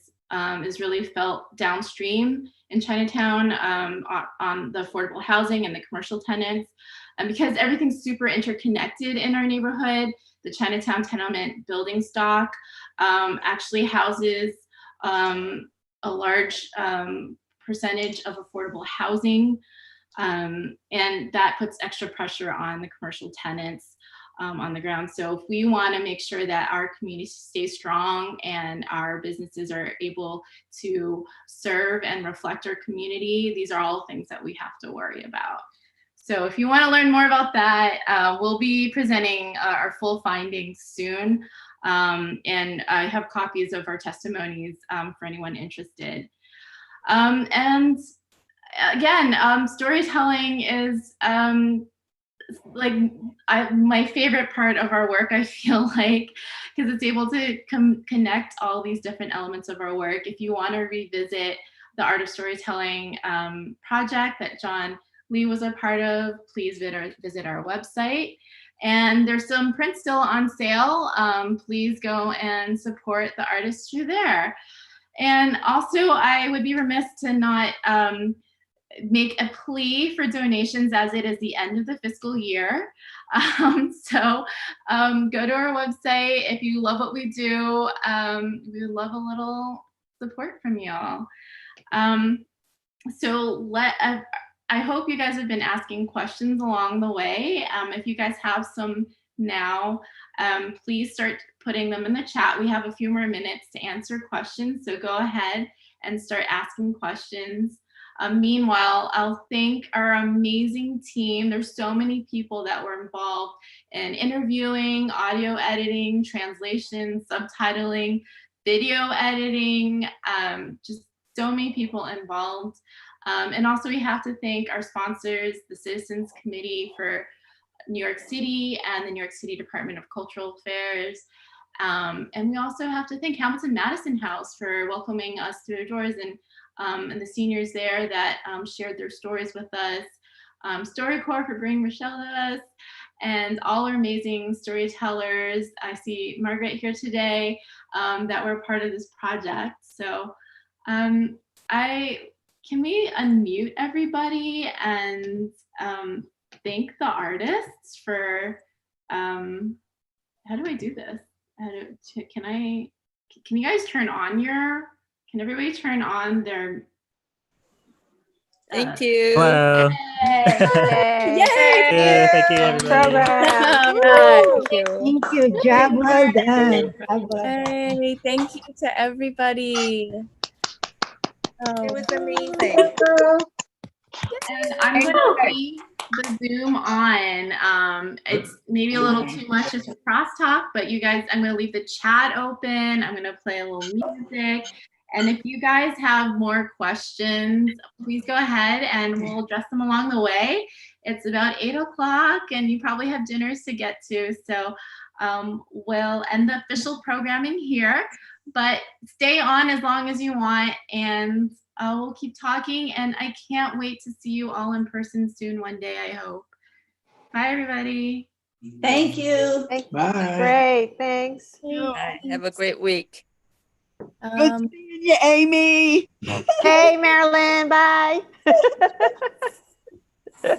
is really felt downstream in Chinatown on the affordable housing and the commercial tenants. And because everything's super interconnected in our neighborhood, the Chinatown tenement building stock actually houses a large percentage of affordable housing. And that puts extra pressure on the commercial tenants on the ground. So if we want to make sure that our community stays strong and our businesses are able to serve and reflect our community, these are all things that we have to worry about. So if you want to learn more about that, we'll be presenting our full findings soon. And I have copies of our testimonies for anyone interested. And again, storytelling is like my favorite part of our work, I feel like, because it's able to connect all these different elements of our work. If you want to revisit the Art of Storytelling project that John Lee was a part of, please visit our website. And there's some prints still on sale. Please go and support the artists through there. And also, I would be remiss to not make a plea for donations as it is the end of the fiscal year. So go to our website. If you love what we do, we would love a little support from y'all. So I hope you guys have been asking questions along the way. If you guys have some now, please start putting them in the chat. We have a few more minutes to answer questions, so go ahead and start asking questions. Meanwhile, I'll thank our amazing team. There's so many people that were involved in interviewing, audio editing, translation, subtitling, video editing, just so many people involved. And also we have to thank our sponsors, the Citizens Committee for New York City and the New York City Department of Cultural Affairs. And we also have to thank Hamilton Madison House for welcoming us through their doors, and the seniors there that shared their stories with us. StoryCorps for bringing Rochelle to us, and all our amazing storytellers. I see Margaret here today that were part of this project. So can we unmute everybody and thank the artists for, how do I do this? Can you guys turn on can everybody turn on their, Thank you. Hello. Yay. Yay. Thank you, everybody. Thank you. Job well done. Hey, thank you to everybody. It was amazing. And I'm going to leave the Zoom on. It's maybe a little too much just for crosstalk, but you guys, I'm going to leave the chat open. I'm going to play a little music. And if you guys have more questions, please go ahead and we'll address them along the way. It's about 8 o'clock and you probably have dinners to get to. So we'll end the official programming here, but stay on as long as you want, and we'll keep talking. And I can't wait to see you all in person soon one day, I hope. Bye, everybody. Thank you. Bye. Great. Thanks. Bye. Have a great week. Good seeing you, Amy. Hey, Marilyn. Bye.